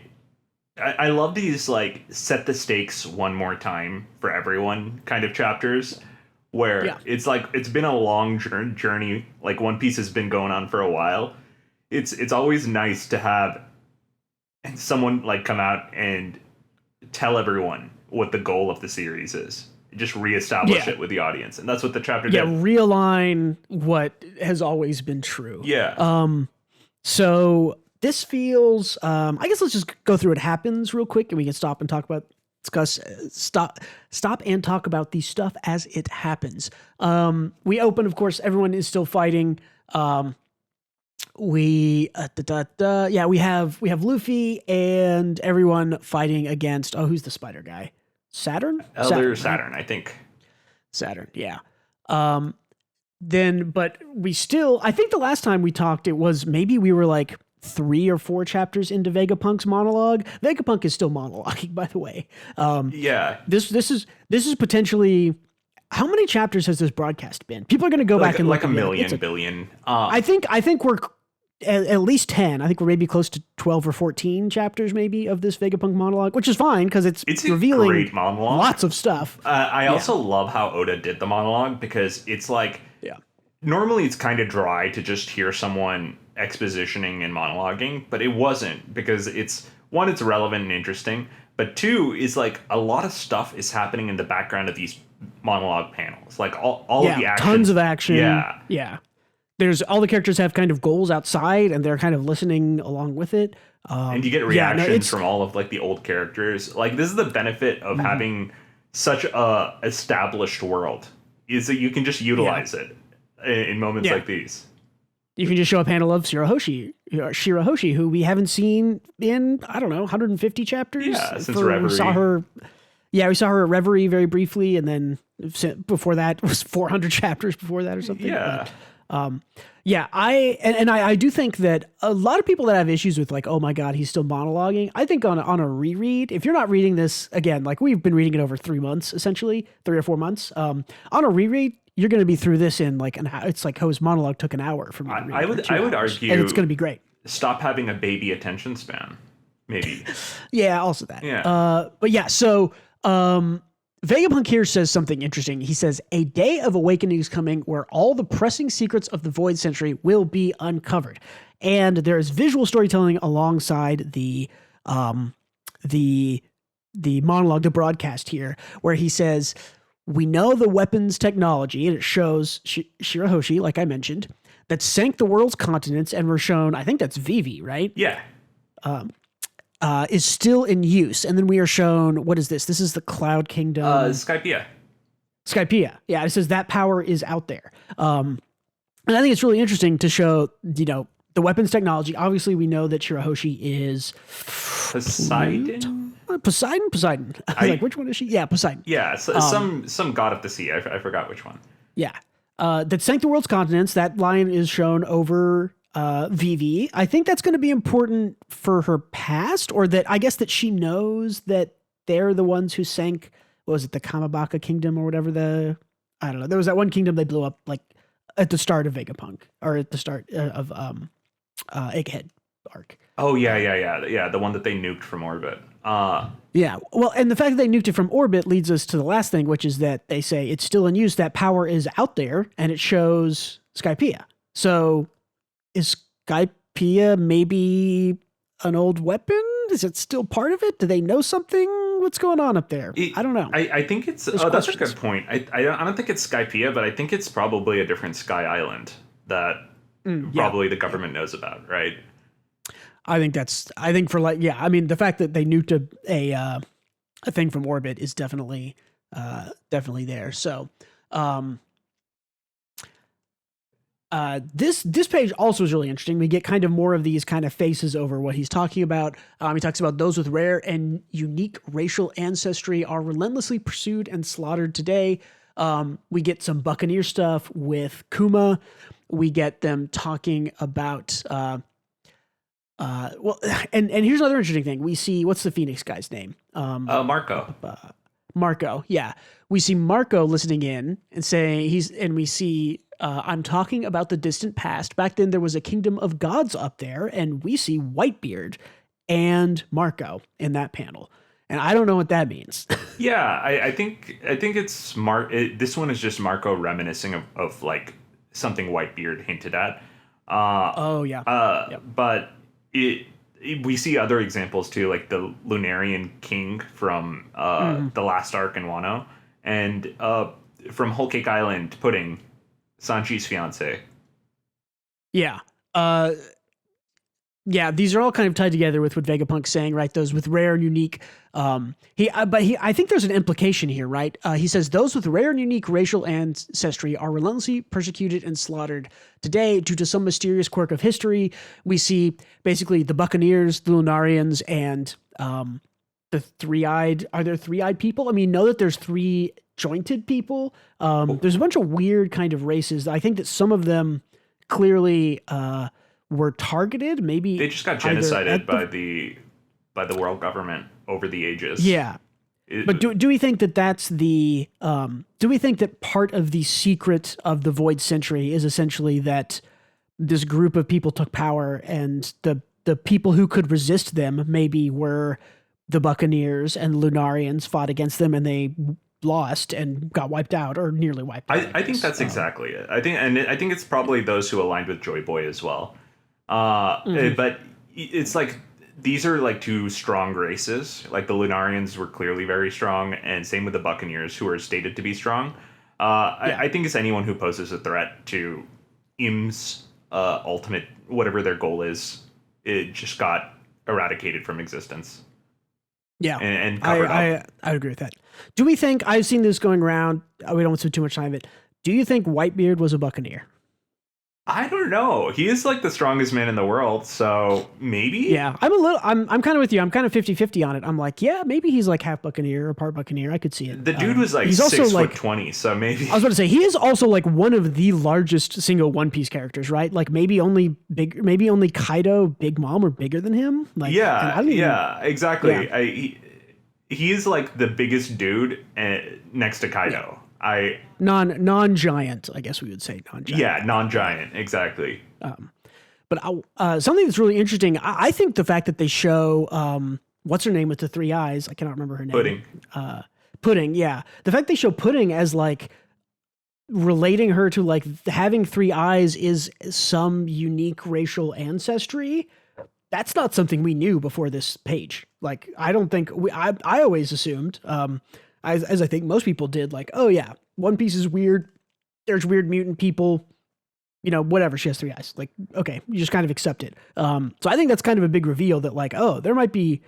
I love these set the stakes one more time for everyone kind of chapters, where it's it's been a long journey. One Piece has been going on for a while. It's always nice to have someone come out and tell everyone what the goal of the series is. just reestablish it with the audience, and that's what the chapter did. Yeah, realign what has always been true. Yeah. So this feels. I guess let's just go through what happens real quick, and we can stop and talk about and talk about the stuff as it happens. We open, of course, everyone is still fighting. We have Luffy and everyone fighting against who's the spider guy? Saturn? Elder Saturn, I think. Saturn, yeah. But we still, I think the last time we talked, it was maybe we were like 3 or 4 chapters into Vegapunk's monologue. Vegapunk is still monologuing, by the way. Yeah. This is potentially, how many chapters has this broadcast been? People are going to go back and look like a million, billion. I think we're at least 10. I think we're maybe close to 12 or 14 chapters maybe of this Vegapunk monologue, which is fine because it's revealing a great monologue. Lots of stuff. I also love how Oda did the monologue because it's like, normally it's kind of dry to just hear someone expositioning and monologuing, but it wasn't, because it's relevant and interesting, but 2 is like a lot of stuff is happening in the background of these monologue panels, like all of the action, tons of action. Yeah. There's all the characters have kind of goals outside and they're kind of listening along with it, and you get reactions from all of like the old characters. Like, this is the benefit of having such a established world, is that you can just utilize it in moments like these. You can just show a panel of Shirahoshi, who we haven't seen in, I don't know, 150 chapters. Yeah, since Reverie. We saw her at Reverie very briefly, and then before that it was 400 chapters before that or something. Yeah. But, I do think that a lot of people that have issues with like, oh my God, he's still monologuing. I think on a reread, if you're not reading this again, like we've been reading it over 3 months, essentially 3 or 4 months, on a reread, you're going to be through this in like it's like his monologue took an hour for me to read. I would argue, and it's going to be great. Stop having a baby attention span, maybe. Yeah, also that. Yeah. So Vegapunk here says something interesting. He says, a day of awakening is coming where all the pressing secrets of the Void Century will be uncovered. And there is visual storytelling alongside the monologue, the broadcast here, where he says, we know the weapons technology, and it shows Shirahoshi, like I mentioned, that sank the world's continents, and we're shown, I think that's Vivi, right? Yeah. Is still in use. And then we are shown, what is this? This is the Cloud Kingdom. Skypiea. Yeah, it says that power is out there. And I think it's really interesting to show, the weapons technology. Obviously, we know that Shirahoshi is Poseidon. Poseidon. I was like, which one is she? Yeah, Poseidon. Yeah, some god of the sea. I forgot which one. Yeah. That sank the world's continents. That line is shown over Vivi. I think that's going to be important for her past, or that I guess that she knows that they're the ones who sank, what was it, the Kamabaka kingdom or whatever, I don't know. There was that one kingdom they blew up like at the start of Vegapunk, or at the start of Egghead arc. Oh yeah. The one that they nuked from orbit. Yeah. Well, and the fact that they nuked it from orbit leads us to the last thing, which is that they say it's still in use. That power is out there, and it shows Skypiea. So is Skypiea maybe an old weapon? Is it still part of it? Do they know something? What's going on up there? I don't know. I think it's... that's a good point. I don't think it's Skypiea, but I think it's probably a different sky island that probably the government knows about, right? I think the fact that they nuked a thing from orbit is definitely there. So, this page also is really interesting. We get kind of more of these kind of faces over what he's talking about. He talks about those with rare and unique racial ancestry are relentlessly pursued and slaughtered today. We get some Buccaneer stuff with Kuma. We get them talking about, and here's another interesting thing. We see, what's the Phoenix guy's name? Marco. Marco. Yeah. We see Marco listening in and saying we see, I'm talking about the distant past. Back then there was a kingdom of gods up there, and we see Whitebeard and Marco in that panel. And I don't know what that means. Yeah, I think it's this one is just Marco reminiscing of like something Whitebeard hinted at. But we see other examples too, like the Lunarian king from the last arc in Wano, and from Whole Cake Island, Pudding, Sanji's fiance. Yeah. Yeah, these are all kind of tied together with what Vegapunk's saying, right? Those with rare and unique. I think there's an implication here, right? He says those with rare and unique racial ancestry are relentlessly persecuted and slaughtered. Today, due to some mysterious quirk of history, we see basically the Buccaneers, the Lunarians, and the three-eyed. Are there three-eyed people? I mean, know that there's three jointed people. There's a bunch of weird kind of races. I think that some of them clearly were targeted. Maybe they just got genocided by the world government over the ages. Yeah. But do we think that that's the do we think that part of the secret of the Void Century is essentially that this group of people took power, and the people who could resist them maybe were the Buccaneers, and Lunarians fought against them and they lost and got wiped out, or nearly wiped out? I think that's exactly it. I think it's probably those who aligned with Joy Boy as well. But it's like these are like two strong races. Like the Lunarians were clearly very strong, and same with the Buccaneers, who are stated to be strong. I think it's anyone who poses a threat to Im's ultimate, whatever their goal is, it just got eradicated from existence. Yeah, and covered up. I agree with that. Do we think, I've seen this going around, we don't spend too much time of it, do you think Whitebeard was a Buccaneer? I don't know. He is like the strongest man in the world, so maybe. Yeah, I'm kind of with you. I'm kind of 50-50 on it. I'm like, yeah, maybe he's like half Buccaneer or part Buccaneer. I could see it. The dude was like he's 6'20", so maybe. I was about to say, he is also like one of the largest single One Piece characters, right? Like maybe only Kaido, Big Mom are bigger than him. Like, exactly. Yeah. He is like the biggest dude next to Kaido. Yeah. Non-giant, I guess we would say non-giant. Yeah, non-giant, exactly. But something that's really interesting, I think the fact that they show, what's her name with the three eyes? I cannot remember her name. Pudding. Pudding, yeah. The fact they show Pudding as like relating her to like having three eyes is some unique racial ancestry. That's not something we knew before this page. Like, I don't think I always assumed, as I think most people did, like, oh yeah, One Piece is weird. There's weird mutant people, whatever. She has three eyes. Like, okay, you just kind of accept it. So I think that's kind of a big reveal that like, oh, there might be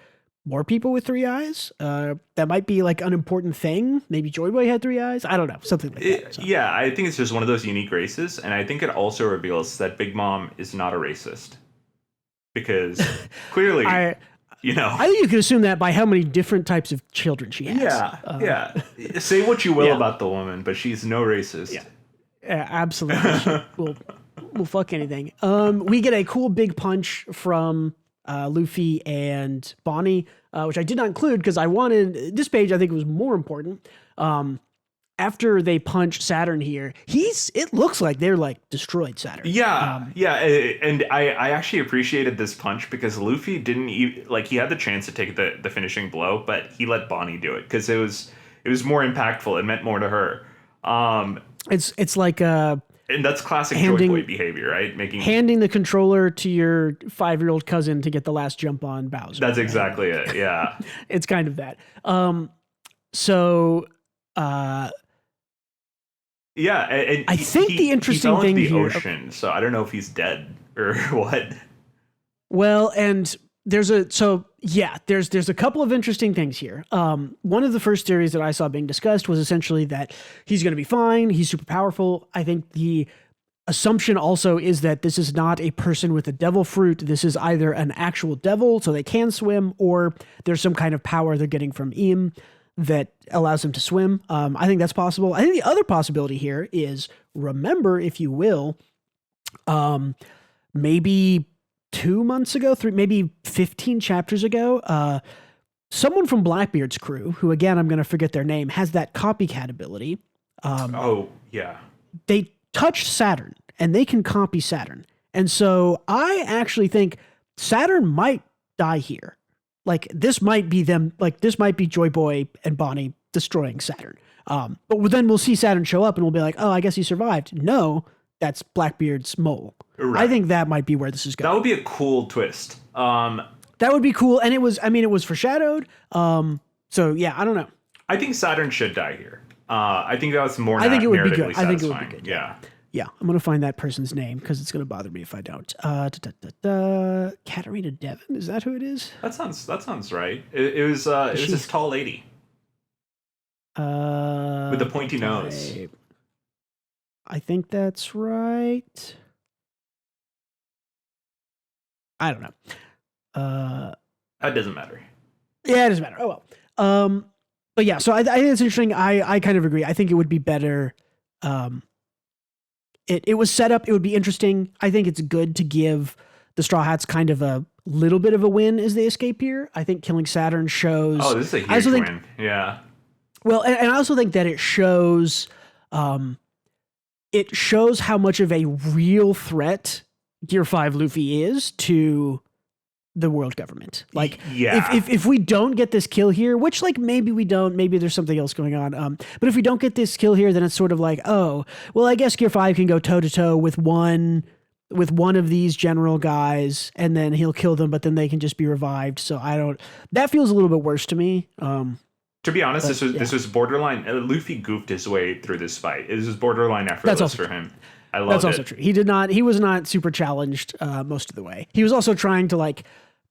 more people with three eyes. That might be like an important thing. Maybe Joy Boy had three eyes. I don't know, something like that. So. Yeah, I think it's just one of those unique races, and I think it also reveals that Big Mom is not a racist, because clearly. I think you could assume that by how many different types of children she has. Yeah. Say what you will about the woman, but she's no racist. Yeah, absolutely. we'll fuck anything. We get a cool big punch from Luffy and Bonnie, which I did not include because I wanted this page. I think it was more important. After they punch Saturn here, it looks like they're like destroyed Saturn. Yeah, and I actually appreciated this punch because Luffy didn't even, like, he had the chance to take the finishing blow, but he let Bonnie do it because it was more impactful. It meant more to her. It's like and that's classic Joy Boy behavior, right? Handing the controller to your 5-year-old cousin to get the last jump on Bowser. That's exactly it. Yeah, it's kind of that. Yeah, and I think the interesting thing here, here, ocean. So I don't know if he's dead or what. Well, and there's a couple of interesting things here. One of the first theories that I saw being discussed was essentially that he's going to be fine. He's super powerful. I think the assumption also is that this is not a person with a devil fruit. This is either an actual devil, so they can swim, or there's some kind of power they're getting from Im that allows them to swim. I think that's possible. I think the other possibility here is, remember, if you will, maybe 2 months ago, maybe 15 chapters ago, someone from Blackbeard's crew, who again, I'm going to forget their name, has that copycat ability. They touch Saturn and they can copy Saturn. And so I actually think Saturn might die here. Like, this might be them, like, this might be Joy Boy and Bonnie destroying Saturn. But then we'll see Saturn show up and we'll be like, oh, I guess he survived. No, that's Blackbeard's mole. Right. I think that might be where this is going. That would be a cool twist. That would be cool. And it was foreshadowed. So yeah, I don't know. I think Saturn should die here. I think that was more. I think it would be good. Satisfying. I think it would be good. Yeah. Yeah, I'm gonna find that person's name because it's gonna bother me if I don't. Katarina Devon, is that who it is? That sounds right. It was this tall lady with the pointy nose. I think that's right. I don't know. That doesn't matter. Yeah, it doesn't matter. Oh well. But yeah, so I think it's interesting. I kind of agree. I think it would be better. It was set up. It would be interesting. I think it's good to give the Straw Hats kind of a little bit of a win as they escape here. I think killing Saturn shows. Oh, this is a huge win. Yeah. Well, and I also think that it shows how much of a real threat Gear 5 Luffy is to the world government. Like, if we don't get this kill here, which like maybe we don't, maybe there's something else going on. But if we don't get this kill here, then it's sort of like, oh, well, I guess Gear 5 can go toe to toe with one of these general guys, and then he'll kill them, but then they can just be revived. So that feels a little bit worse to me. To be honest, this was borderline. Luffy goofed his way through this fight. This was borderline effortless for him. I love it. That's also true. He was not super challenged most of the way. He was also trying to like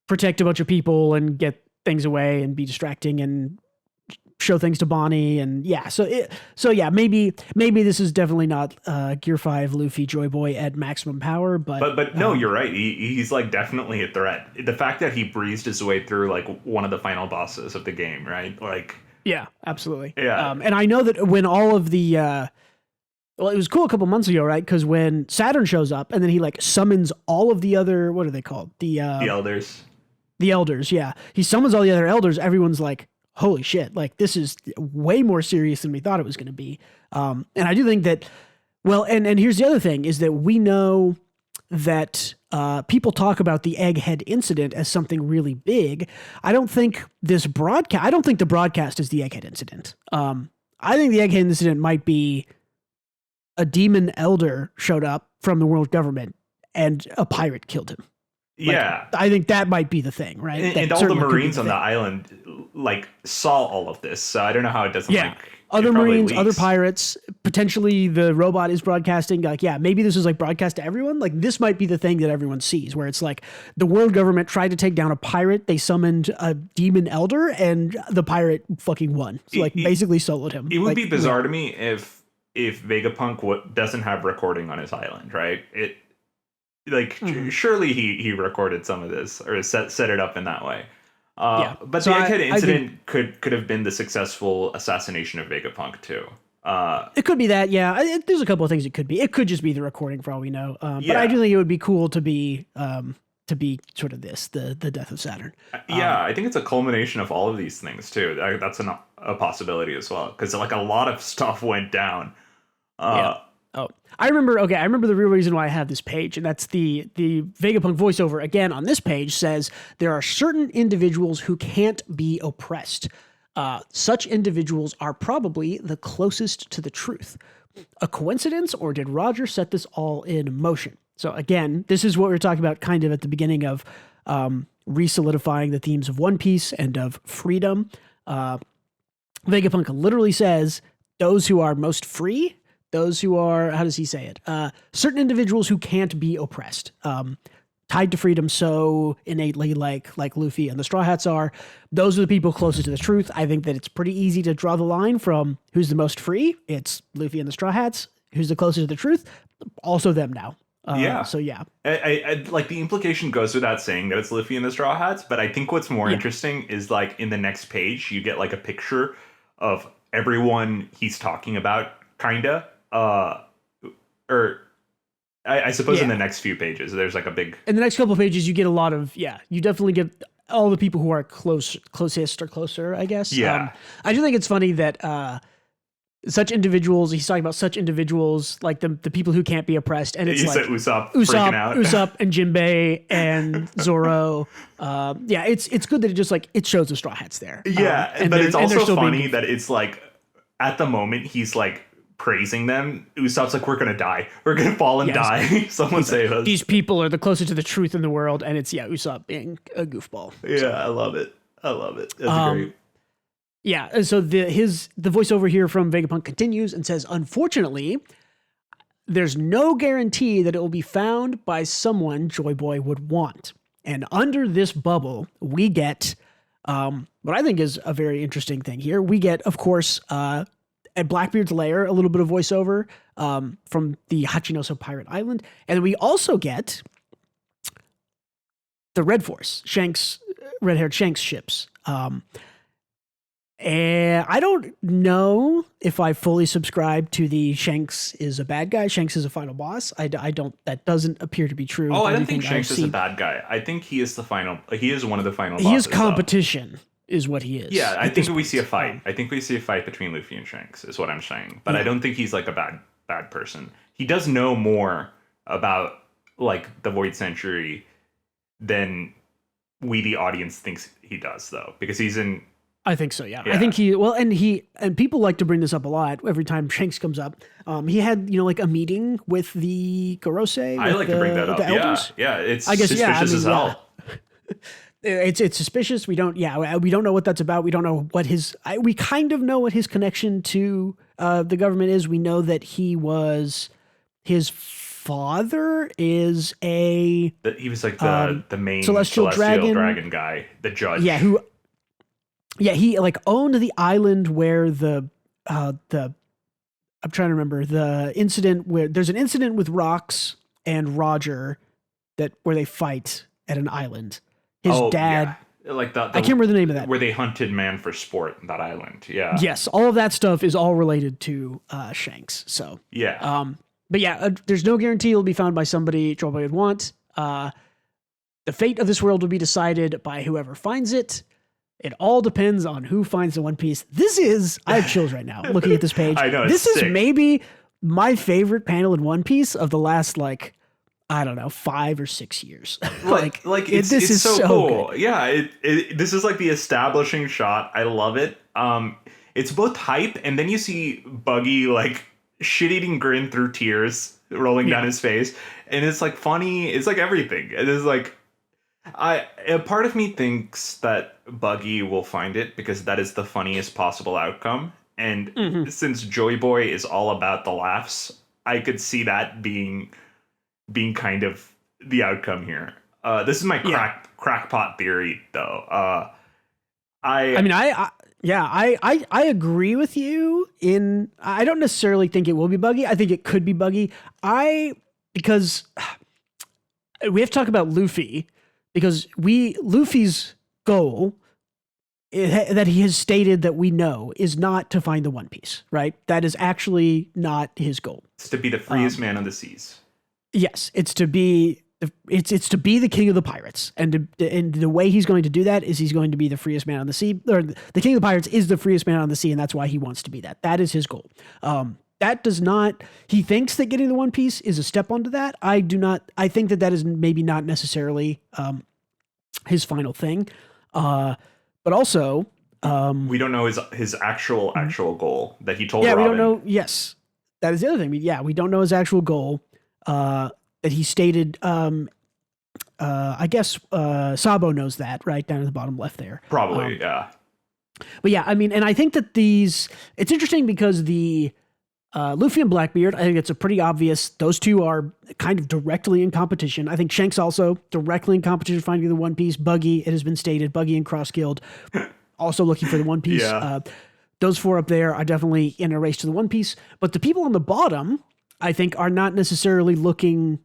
protect a bunch of people and get things away and be distracting and show things to Bonnie. And yeah, so maybe this is definitely not Gear 5 Luffy Joy Boy at maximum power, but no, you're right. He's like definitely a threat. The fact that he breezed his way through like one of the final bosses of the game, right? Like, yeah, absolutely. Yeah. And I know that when all of the, well, it was cool a couple months ago, right? Because when Saturn shows up and then he like summons all of the other, what are they called? The elders. The elders, yeah. He summons all the other elders. Everyone's like, holy shit, like this is way more serious than we thought it was going to be. And I do think that, well, and here's the other thing is that we know that people talk about the Egghead incident as something really big. I don't think the broadcast is the Egghead incident. I think the Egghead incident might be a demon elder showed up from the world government and a pirate killed him. Like, yeah, I think that might be the thing, right? And all the Marines on the island like saw all of this, so I don't know how it doesn't. Yeah, other Marines, other pirates, potentially the robot is broadcasting. Like, yeah, maybe this is like broadcast to everyone. Like, this might be the thing that everyone sees, where it's like the world government tried to take down a pirate, they summoned a demon elder, and the pirate fucking won. So, like, basically soloed him. It would be bizarre to me if Vegapunk doesn't have recording on his island, right? Surely he recorded some of this or set it up in that way. But the Egghead incident could have been the successful assassination of Vegapunk too. It could be that, yeah. There's a couple of things it could be. It could just be the recording for all we know. But I do think it would be cool to be sort of the death of Saturn. I think it's a culmination of all of these things too. That's a possibility as well, because like a lot of stuff went down. Oh, I remember the real reason why I have this page, and that's the Vegapunk voiceover again on this page says there are certain individuals who can't be oppressed. Such individuals are probably the closest to the truth. A coincidence, or did Roger set this all in motion? So again, this is what we were talking about kind of at the beginning of re-solidifying the themes of One Piece and of freedom. Vegapunk literally says, those who are most free, those who are, how does he say it? Certain individuals who can't be oppressed, tied to freedom so innately like Luffy and the Straw Hats are. Those are the people closest to the truth. I think that it's pretty easy to draw the line from who's the most free. It's Luffy and the Straw Hats. Who's the closest to the truth? Also them now. So yeah. I like the implication goes without saying that it's Luffy and the Straw Hats, but I think what's more interesting is like in the next page, you get like a picture of everyone he's talking about, kinda. I suppose in the next few pages, there's like a big... In the next couple of pages, you get a lot of, you definitely get all the people who are closest or closer, I guess. Yeah. I do think it's funny that such individuals, he's talking about such individuals, like the people who can't be oppressed, and it's like Usopp freaking out. Usopp and Jinbei and Zoro. It's good that it just like, it shows the Straw Hats there. But it's also funny that it's like, at the moment, he's like, praising them. Usopp's like, we're gonna die. We're gonna fall and die. Someone save us. These people are the closest to the truth in the world, and it's Usopp being a goofball. Yeah, so. I love it. That's great. Yeah. And so the voiceover here from Vegapunk continues and says, unfortunately, there's no guarantee that it will be found by someone Joy Boy would want. And under this bubble, we get what I think is a very interesting thing here. We get, of course, at Blackbeard's lair, a little bit of voiceover from the Hachinoso Pirate Island. And then we also get the Red Force, red-haired Shanks ships. And I don't know if I fully subscribe to the Shanks is a bad guy. Shanks is a final boss. I don't. That doesn't appear to be true. Oh, I don't think Shanks is a bad guy. I think he is the final. He is one of the final. He is competition, is what he is. Yeah, I think we see a fight. I think we see a fight between Luffy and Shanks. Is what I'm saying. But I don't think he's like a bad person. He does know more about like the Void Century than we, the audience, thinks he does, though, because he's in. I think so, yeah. I think and people like to bring this up a lot every time Shanks comes up. He had, like a meeting with the Gorosei. I like to bring that up. Yeah. It's suspicious as hell. It's suspicious. We don't know what that's about. We don't know what we kind of know what his connection to the government is. We know that his father is he was like the main celestial dragon guy, the judge. Yeah, he like owned the island where I'm trying to remember the incident where there's an incident with Rox and Roger where they fight at an island. His dad, like I can't remember the name of that. Where they hunted man for sport, that island. Yeah. Yes, all of that stuff is all related to Shanks. So yeah. But yeah, there's no guarantee it'll be found by somebody Joy Boy would want. The fate of this world will be decided by whoever finds it. It all depends on who finds the One Piece. I have chills right now looking at this page. I know. This is maybe my favorite panel in One Piece of the last, 5 or 6 years. This is so cool. Good. Yeah. This is like the establishing shot. I love it. It's both hype, and then you see Buggy like shit-eating grin through tears rolling down his face. And it's like funny. It's like everything. It is like, a part of me thinks that Buggy will find it because that is the funniest possible outcome. And since Joy Boy is all about the laughs, I could see that being kind of the outcome here. This is my crackpot theory, though. I agree with you I don't necessarily think it will be Buggy. I think it could be Buggy. Because we have to talk about Luffy. Because Luffy's goal that he has stated that we know is not to find the One Piece, right? That is actually not his goal. It's to be the freest man on the seas. Yes, it's to be the king of the pirates, and the way he's going to do that is he's going to be the freest man on the sea, or the king of the pirates is the freest man on the sea, and that's why he wants to be that. That is his goal. That does not, he thinks that getting the One Piece is a step onto that. I do not, I think that is maybe not necessarily his final thing. But also, we don't know his actual goal that he told Robin. Yeah, we don't know. Yes. That is the other thing. We don't know his actual goal that he stated. I guess Sabo knows that, right? Down at the bottom left there. Probably, yeah. But yeah, I mean, and I think that it's interesting because the Luffy and Blackbeard, I think it's a pretty obvious, those two are kind of directly in competition. I think Shanks also directly in competition finding the One Piece. Buggy, it has been stated, Buggy and Cross Guild also looking for the One Piece. Yeah. Those four up there are definitely in a race to the One Piece. But the people on the bottom, I think, are not necessarily looking...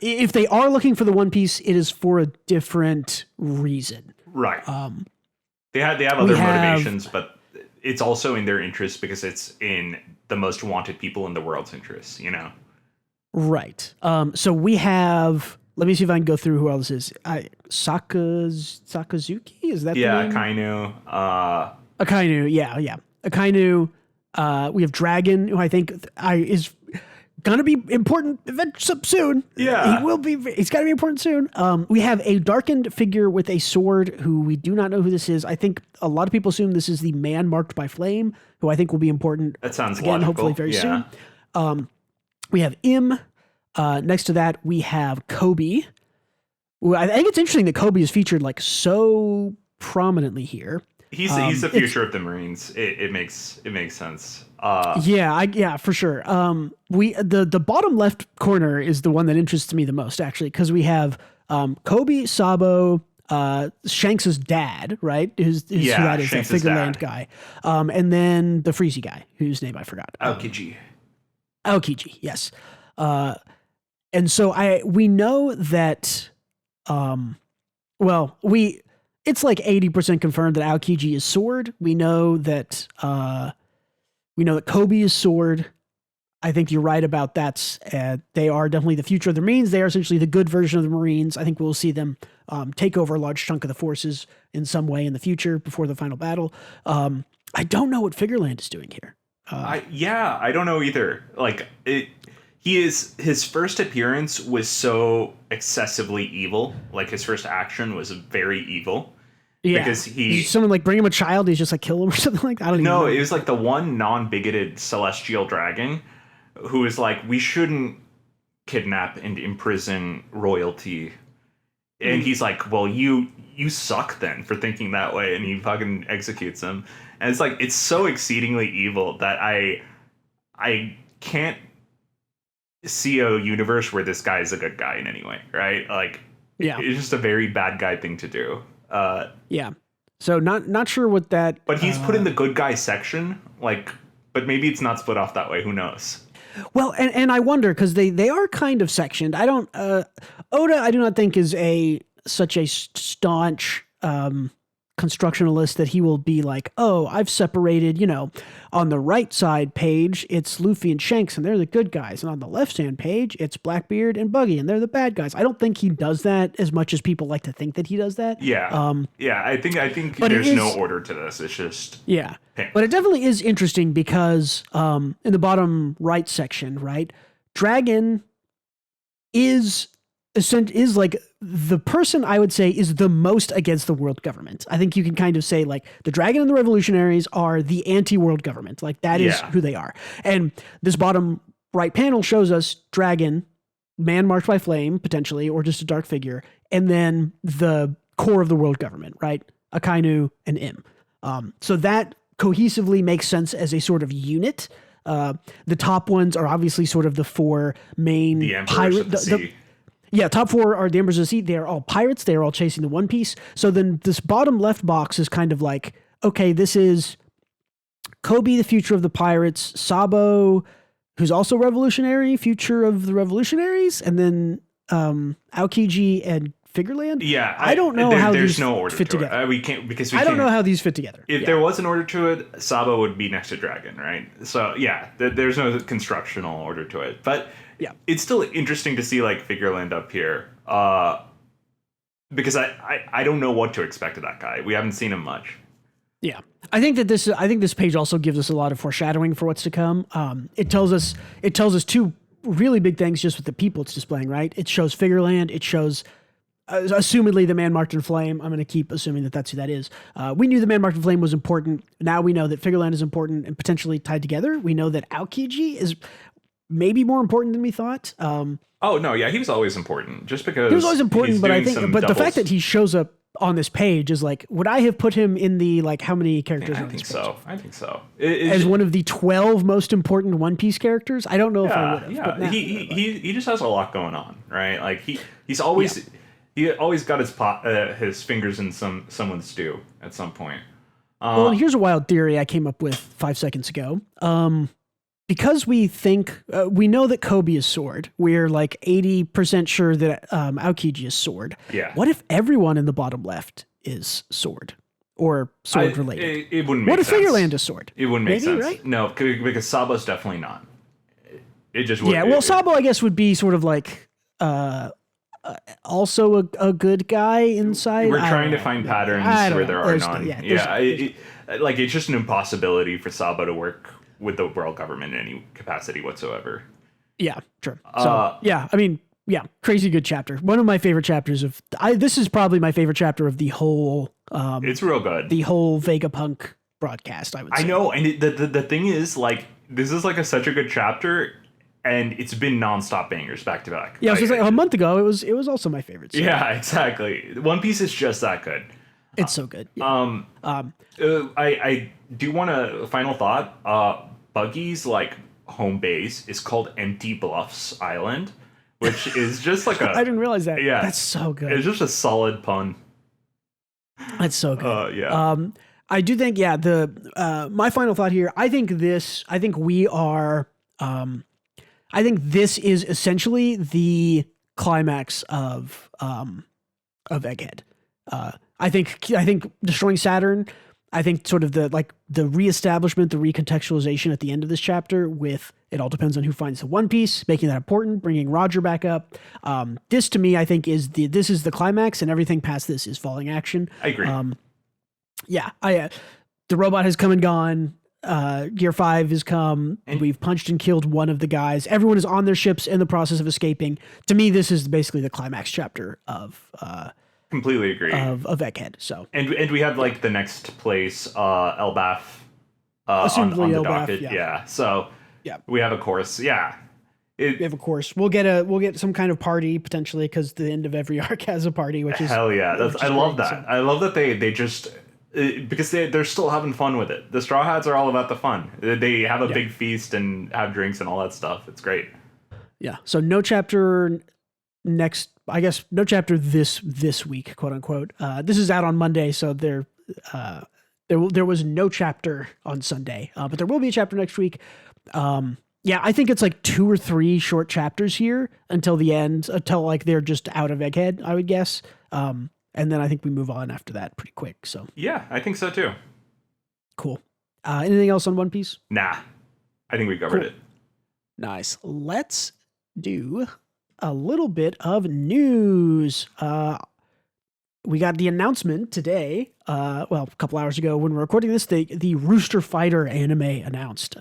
if they are looking for the One Piece, it is for a different reason. Right. They have other motivations, but it's also in their interest because it's in the most wanted people in the world's interests, Right. So we have, let me see if I can go through who else is. Sakazuki? Is that the name? Akainu. Akainu, yeah. Akainu. We have Dragon, who I think is going to be important soon. Yeah. He's got to be important soon. We have a darkened figure with a sword who we do not know who this is. I think a lot of people assume this is the man marked by flame, who I think will be important. That sounds again, logical. hopefully very soon. We have Im. Next to that, we have Kobe. I think it's interesting that Kobe is featured like so prominently here. He's the future of the Marines. It makes sense. Yeah, for sure. The bottom left corner is the one that interests me the most, actually, because we have Kobe, Sabo, Shanks's dad, right? Who's who that is, that Figureland guy. And then the Freezy guy, whose name I forgot. Aokiji. Aokiji, yes. And so we know that, it's like 80% confirmed that Aokiji is Sword. We know that Kobe is Sword. I think you're right about that. They are definitely the future of the Marines. They are essentially the good version of the Marines. I think we'll see them take over a large chunk of the forces in some way in the future before the final battle. I don't know what Figureland is doing here. I don't know either. Like his first appearance was so excessively evil. Like his first action was very evil. Yeah, because someone like bring him a child, he's just like kill him or something like that. I don't even know. It was like the one non-bigoted celestial dragon who is like, we shouldn't kidnap and imprison royalty. And he's like, well, you suck then for thinking that way, and he fucking executes him. And it's like, it's so exceedingly evil that I can't see a universe where this guy is a good guy in any way, right? Like, it's just a very bad guy thing to do. So not sure what that. But he's put in the good guy section, like, but maybe it's not split off that way. Who knows? Well, and I wonder because they are kind of sectioned. I don't. Oda, I do not think is such a staunch constructionalist that he will be like, oh, I've separated, on the right side page, it's Luffy and Shanks and they're the good guys. And on the left hand page, it's Blackbeard and Buggy and they're the bad guys. I don't think he does that as much as people like to think that he does that. Yeah. I think there's no order to this. It's just. Yeah. But it definitely is interesting because in the bottom right section, right, Dragon is like the person I would say is the most against the world government. I think you can kind of say like the Dragon and the Revolutionaries are the anti-world government. Like that is who they are. And this bottom right panel shows us Dragon, man marked by flame, potentially, or just a dark figure. And then the core of the world government, right? Akainu and Im. So that cohesively makes sense as a sort of unit. The top ones are obviously sort of the four main pirates. Top four are the Embers of the Sea. They're all pirates. They're all chasing the One Piece. So then this bottom left box is kind of like, okay, this is Kobe, the future of the pirates, Sabo, who's also revolutionary, future of the revolutionaries, and then Aokiji and Figureland. Yeah, I don't know how there's these no order fit to together. I don't know how these fit together. If there was an order to it, Sabo would be next to Dragon, right? So there's no constructional order to it, but it's still interesting to see like Figureland up here, because I don't know what to expect of that guy. We haven't seen him much. Yeah, I think this page also gives us a lot of foreshadowing for what's to come. It tells us two really big things just with the people it's displaying, right? It shows Figureland. It shows. Assumedly the man marked in flame. I'm going to keep assuming that that's who that is. We knew the man marked in flame was important. Now we know that Figureland is important and potentially tied together. We know that Aokiji is maybe more important than we thought. He was always important. Just because he was always important, but I think, the fact that he shows up on this page is like, would I have put him in the like how many characters? I think so. As one of the 12 most important One Piece characters. I don't know if I would have. Yeah, he just has a lot going on, right? Like he's always. Yeah. He always got his fingers in someone's stew at some point. Well, here's a wild theory I came up with 5 seconds ago. Because we know that Kobe is Sword. We're like 80% sure that Aokiji is Sword. Yeah. What if everyone in the bottom left is Sword or Sword related? It wouldn't make sense. What if Figureland is Sword? It wouldn't make sense. Right? No, because Sabo's definitely not. It just wouldn't. Yeah. Well, Sabo I guess would be sort of like. Also a good guy inside. We're trying to find patterns where there are none. It's just an impossibility for Sabo to work with the world government in any capacity whatsoever. Yeah, true. So, crazy good chapter. One of my favorite chapters this is probably my favorite chapter of the whole. It's real good. The whole Vegapunk broadcast, I would say. I know, and the thing is, like, this is like such a good chapter. And it's been nonstop bangers back to back. Yeah, so it's like a month ago. It was also my favorite. So. Yeah, exactly. One Piece is just that good. It's so good. Yeah. I do want a final thought. Buggy's like home base is called Empty Bluffs Island, which is just like I didn't realize that. Yeah, that's so good. It's just a solid pun. That's so good. Yeah. I do think, my final thought here, I think this is essentially the climax of Egghead. I think destroying Saturn, I think sort of the reestablishment, the recontextualization at the end of this chapter with it all depends on who finds the One Piece, making that important, bringing Roger back up. This to me, I think this is the climax, and everything past this is falling action. I agree. The robot has come and gone. Gear 5 has come. And we've punched and killed one of the guys. Everyone is on their ships in the process of escaping. To me, this is basically the climax chapter of completely agree of Egghead. So and we have like the next place, Elbaf, on the Elbaf, docket. Yeah. So we have a course. Yeah. We have a course. We'll get some kind of party potentially because the end of every arc has a party, which is hell yeah. I love that. So. I love that they just. Because they're still having fun with it. The Straw Hats are all about the fun. They have a big feast and have drinks and all that stuff. It's great. Yeah. So no chapter next. I guess no chapter this week, quote unquote. This is out on Monday, so there was no chapter on Sunday, but there will be a chapter next week. I think it's like 2 or 3 short chapters here until the end, until like they're just out of Egghead, I would guess. And then I think we move on after that pretty quick. So yeah, I think so too. Cool. Anything else on One Piece? Nah, I think we covered it. Nice. Let's do a little bit of news. We got the announcement today. A couple hours ago when we're recording this, the Rooster Fighter anime announced.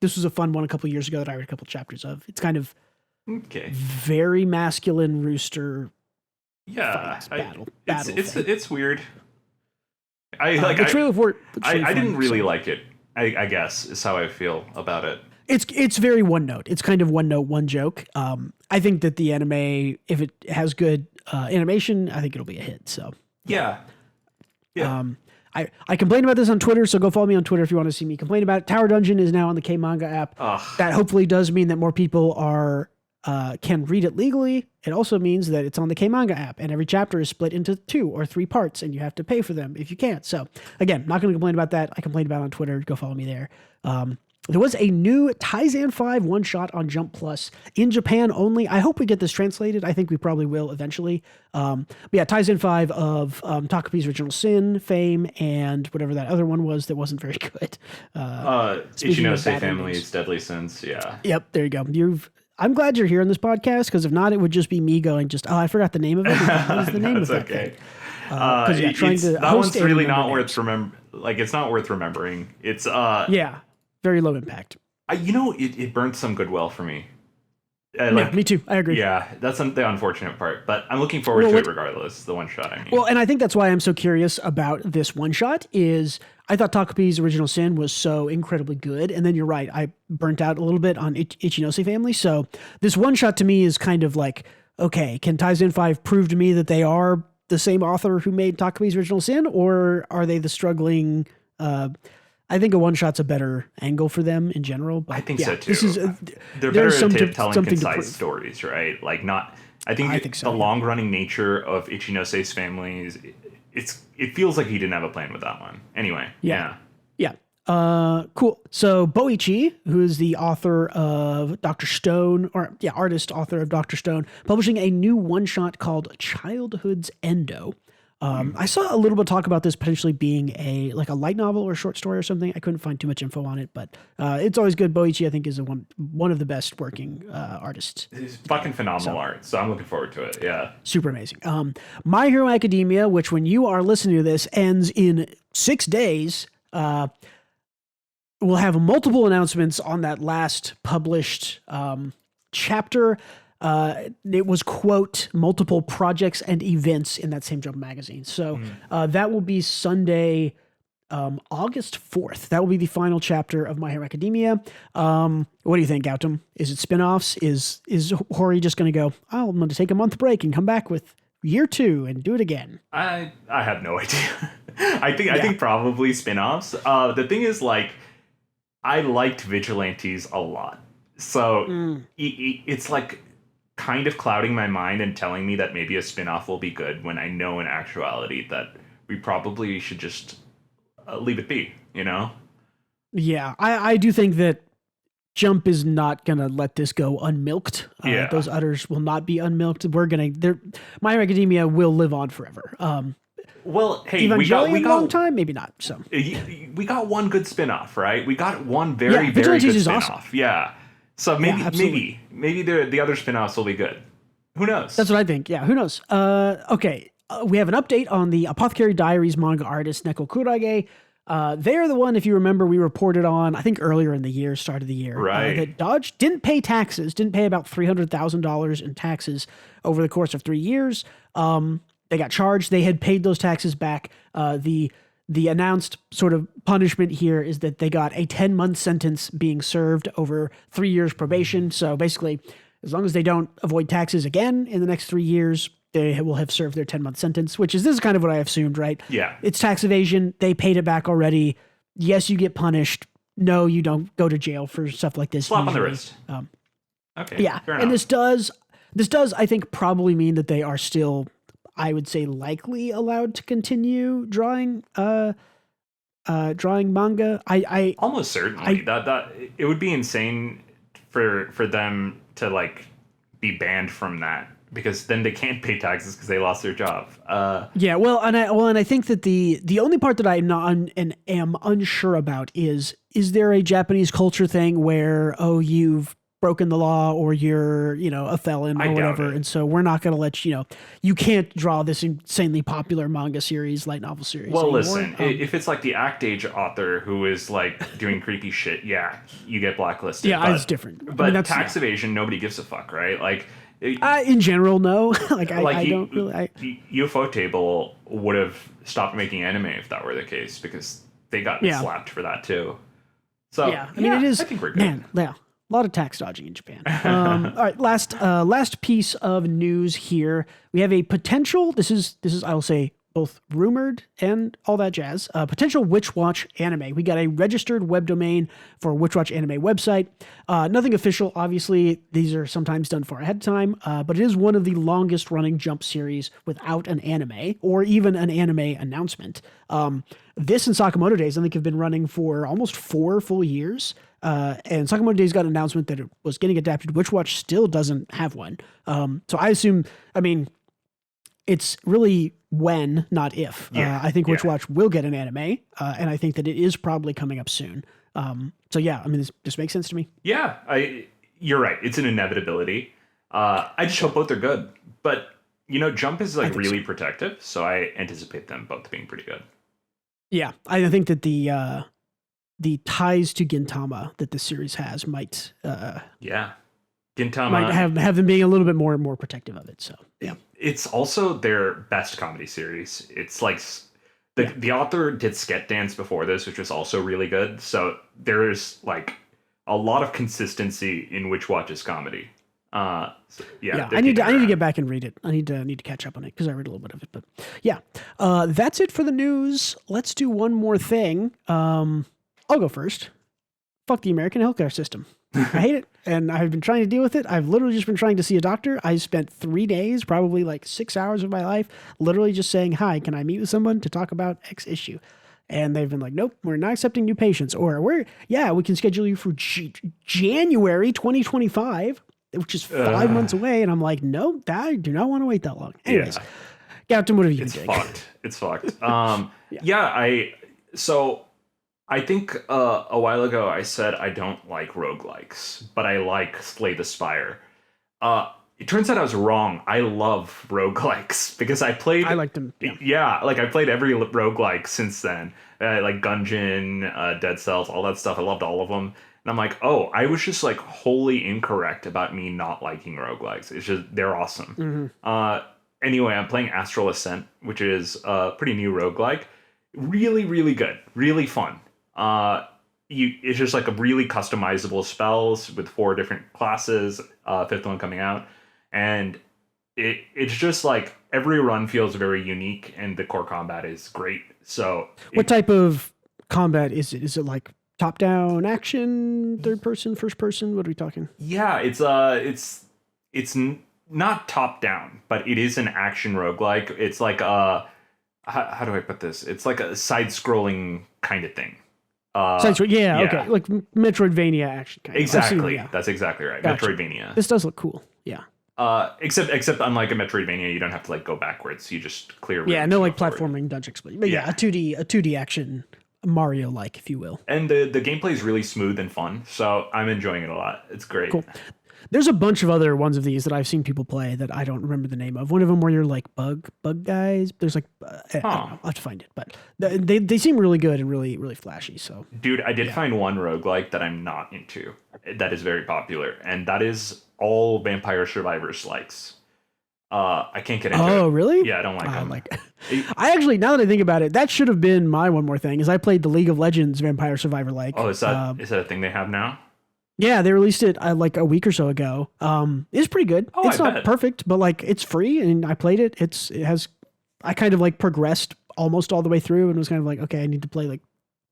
This was a fun one a couple years ago that I read a couple chapters of. It's kind of very masculine rooster. Yeah, battle. It's weird. I didn't really like it. I guess is how I feel about it. It's very one note. It's kind of one note, one joke. I think that the anime, if it has good animation, I think it'll be a hit. So yeah. I complained about this on Twitter, so go follow me on Twitter if you want to see me complain about it. Tower Dungeon is now on the K Manga app. That hopefully does mean that more people can read it legally. It also means that it's on the K Manga app, and every chapter is split into 2 or 3 parts, and you have to pay for them if you can't. So again, not going to complain about that. I complained about it on Twitter. Go follow me there. There was a new Taizan 5 one-shot on Jump Plus in Japan only. I hope we get this translated. I think we probably will eventually. But yeah, Taizan 5 of Takagi's Original Sin fame and whatever that other one was that wasn't very good. Ichinose Family's Deadly Sins, yeah. Yep, there you go. I'm glad you're here on this podcast, because if not, it would just be me going, I forgot the name of it. What is the name of that okay. thing? Trying to that one's really not worth it's not worth remembering. It's very low impact. It burnt some goodwill for me. Me too. I agree. Yeah, that's the unfortunate part, but I'm looking forward to it regardless. The one shot, I mean. Well, and I think that's why I'm so curious about this one shot. Is I thought Takagi's Original Sin was so incredibly good, and then you're right, I burnt out a little bit on Ichinose Family. So this one shot to me is kind of like, okay, can Taizan 5 prove to me that they are the same author who made Takagi's Original Sin, or are they the struggling? I think a one shot's a better angle for them in general. But I think so too. They're better at telling concise stories, right? Like not. I think so, the long running nature of Ichinose's Family it feels like he didn't have a plan with that one. Anyway, yeah. Cool. So Boichi, who is the author of Dr. Stone, author of Dr. Stone, publishing a new one shot called Childhood's Endo. I saw a little bit of talk about this potentially being a light novel or a short story or something. I couldn't find too much info on it, but it's always good. Boichi, I think, is one of the best working artists. It's fucking phenomenal art, so I'm looking forward to it. Yeah, super amazing. My Hero Academia, which when you are listening to this ends in 6 days, we'll have multiple announcements on that last published chapter. It was, quote, multiple projects and events in that same Jump magazine. So that will be Sunday, August 4th. That will be the final chapter of My Hero Academia. What do you think, Gautam? Is it spinoffs? Is Hori just going to go, I'm going to take a month break and come back with year 2 and do it again? I have no idea. I think probably spin-offs. The thing is, like, I liked Vigilantes a lot. So it's like kind of clouding my mind and telling me that maybe a spin-off will be good when I know in actuality that we probably should just leave it be, you know? Yeah, I do think that Jump is not going to let this go unmilked. Those udders will not be unmilked. My Hero Academia will live on forever. Well, hey, Evangelion we got a long time, maybe not. So we got one good spin-off, right? We got one very good spin-off. Awesome. Yeah. So maybe the other spin-offs will be good. Who knows? That's what I think. Yeah, who knows? Okay. We have an update on the Apothecary Diaries manga artist Neko Kurage. They're the one, if you remember, we reported on, I think earlier in the year, start of the year, right? That Dodge didn't pay about $300,000 in taxes over the course of 3 years. They got charged. They had paid those taxes back. The announced sort of punishment here is that they got a 10-month sentence being served over 3 years probation. So basically, as long as they don't avoid taxes again in the next 3 years, they will have served their 10-month sentence, this is kind of what I assumed, right? Yeah. It's tax evasion. They paid it back already. Yes, you get punished. No, you don't go to jail for stuff like this. Slap usually. On the wrist. Okay. Yeah. And this does, I think, probably mean that they are still, I would say, likely allowed to continue drawing manga. I almost certainly that it would be insane for them to like be banned from that, because then they can't pay taxes because they lost their job. And I think that the only part that am unsure about is there a Japanese culture thing where you've broken the law or you're a felon or whatever, and so we're not going to let you can't draw this insanely popular manga series, light novel series. Well, anymore. Listen, if it's like the Act Age author who is like doing creepy shit, you get blacklisted. Yeah, it's different. But tax evasion, nobody gives a fuck, right? Like. In general, no. I don't really. UFO Table would have stopped making anime if that were the case, because they got slapped for that too. So it is. I think we're good. Man, a lot of tax dodging in Japan. All right, last piece of news here. We have a potential. This is I will say both rumored and all that jazz. Potential Witch Watch anime. We got a registered web domain for Witch Watch anime website. Nothing official, obviously. These are sometimes done far ahead of time, but it is one of the longest running Jump series without an anime or even an anime announcement. This and Sakamoto Days, I think, have been running for almost 4 full years. And Sakamoto Days got an announcement that it was getting adapted. Witch Watch still doesn't have one. So I assume, it's really when, not if. I think Witch Watch will get an anime, and I think that it is probably coming up soon. This makes sense to me. Yeah, you're right. It's an inevitability. I just hope both are good. But, Jump is really protective, so I anticipate them both being pretty good. Yeah, I think that the ties to Gintama that the series has might... Gintama might have them being a little bit more protective of it. So yeah, it's also their best comedy series. It's like the author did Sket Dance before this, which was also really good. So there's like a lot of consistency in Witch Watch's comedy. I need to get back and read it. I need to catch up on it because I read a little bit of it. But yeah, that's it for the news. Let's do one more thing. I'll go first. Fuck the American healthcare system. I hate it, and I've been trying to deal with it. I've literally just been trying to see a doctor. I spent 3 days, probably like 6 hours of my life, literally just saying, "Hi, can I meet with someone to talk about X issue?" And they've been like, "Nope, we're not accepting new patients." Or we can schedule you for January 2025, which is 5 months away. And I'm like, no, I do not want to wait that long. Anyways, Captain, what have you been doing? It's fucked. I think a while ago I said I don't like roguelikes, but I like Slay the Spire. It turns out I was wrong. I love roguelikes because I liked them. I played every roguelike since then. Like Gungeon, Dead Cells, all that stuff. I loved all of them. And I'm like, I was just like wholly incorrect about me not liking roguelikes. It's just, they're awesome. Mm-hmm. Anyway, I'm playing Astral Acent, which is a pretty new roguelike. Really, really good. Really fun. It's just like a really customizable spells with 4 different classes, 5th one coming out. And it's just like every run feels very unique, and the core combat is great. So what type of combat is it? Is it like top down action, third person, first person? What are we talking? Yeah, not top down, but it is an action roguelike. It's like how do I put this? It's like a side scrolling kind of thing. Yeah, okay, like Metroidvania action kind exactly. That's exactly right. Gotcha. Metroidvania. This does look cool. Yeah. Except unlike a Metroidvania, you don't have to like go backwards. You just clear. Yeah, no like platforming dungeon explosion. But yeah, a 2D action Mario like, if you will. And the gameplay is really smooth and fun, so I'm enjoying it a lot. It's great. Cool. There's a bunch of other ones of these that I've seen people play that I don't remember the name of. One of them where you're like bug guys. There's like I don't know, I'll have to find it, but they seem really good and really really flashy. So dude, I did find one roguelike that I'm not into that is very popular, and that is all Vampire Survivors likes. I can't get into it. Oh, really? Yeah, I don't like them. I actually, now that I think about it, that should have been my one more thing. Is I played the League of Legends Vampire Survivor like. Oh, is that a thing they have now? Yeah, they released it like a week or so ago. It's pretty good. Oh, it's not perfect, but like it's free, and I played it. I kind of like progressed almost all the way through, and was kind of like, okay, I need to play like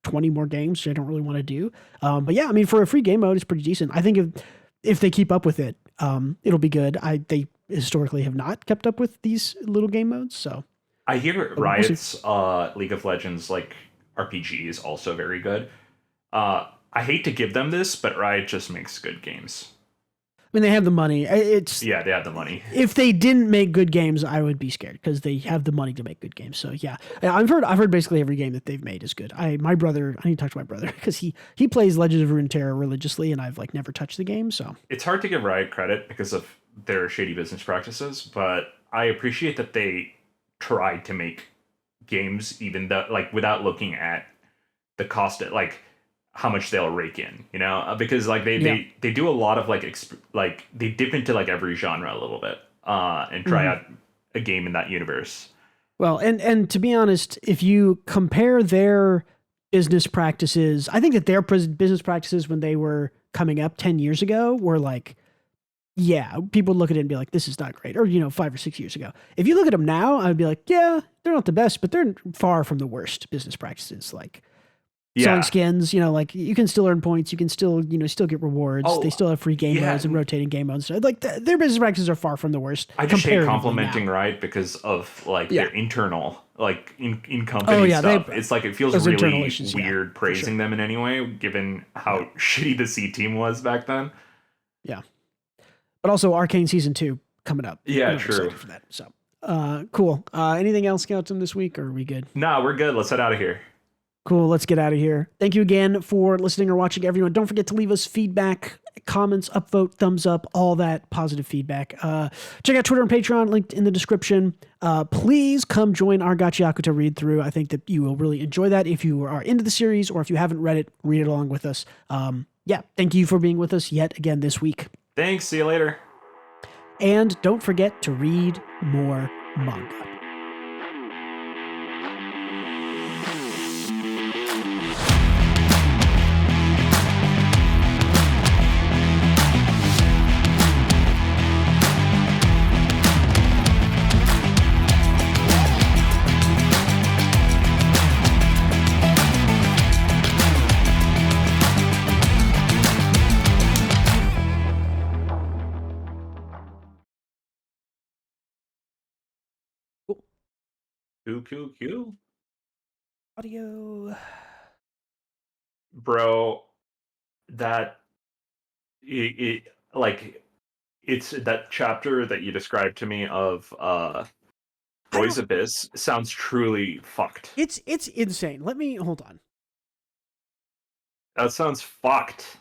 20 more games, which I don't really want to do. But yeah, I mean, for a free game mode, it's pretty decent. I think if they keep up with it, it'll be good. They historically have not kept up with these little game modes, so I hear Riot's League of Legends like RPG is also very good. I hate to give them this, but Riot just makes good games. I mean, they have the money. They have the money. If they didn't make good games, I would be scared because they have the money to make good games. So yeah, I've heard basically every game that they've made is good. I need to talk to my brother because he plays Legends of Runeterra religiously, and I've like never touched the game. So it's hard to give Riot credit because of their shady business practices, but I appreciate that they tried to make games even though like without looking at the cost, like how much they'll rake in, because like they do a lot of like they dip into like every genre a little bit and try out a game in that universe. Well, and to be honest, if you compare their business practices, I think that their business practices when they were coming up 10 years ago were like, yeah, people would look at it and be like, this is not great. Or, 5 or 6 years ago. If you look at them now, I'd be like, yeah, they're not the best, but they're far from the worst business practices. Like, selling skins, like you can still earn points, you can still, still get rewards. They still have free game modes and rotating game modes. So, like their business practices are far from the worst. I just hate complimenting Riot because of like their internal, like in company stuff. It's like it feels really weird praising them in any way, given how shitty the C team was back then. Yeah, but also Arcane Season 2 coming up. Yeah, true. For that. So, cool. Anything else, Skeleton, this week, or are we good? No, we're good. Let's head out of here. Cool. Let's get out of here. Thank you again for listening or watching, everyone. Don't forget to leave us feedback, comments, upvote, thumbs up, all that positive feedback. Check out Twitter and Patreon, linked in the description. Please come join our Gachiakuta read through. I think that you will really enjoy that. If you are into the series or if you haven't read it, read it along with us. Thank you for being with us yet again this week. Thanks. See you later. And don't forget to read more manga. Q. Audio. Bro, that it's that chapter that you described to me of Boy's Abyss sounds truly fucked. It's insane. Let me hold on. That sounds fucked.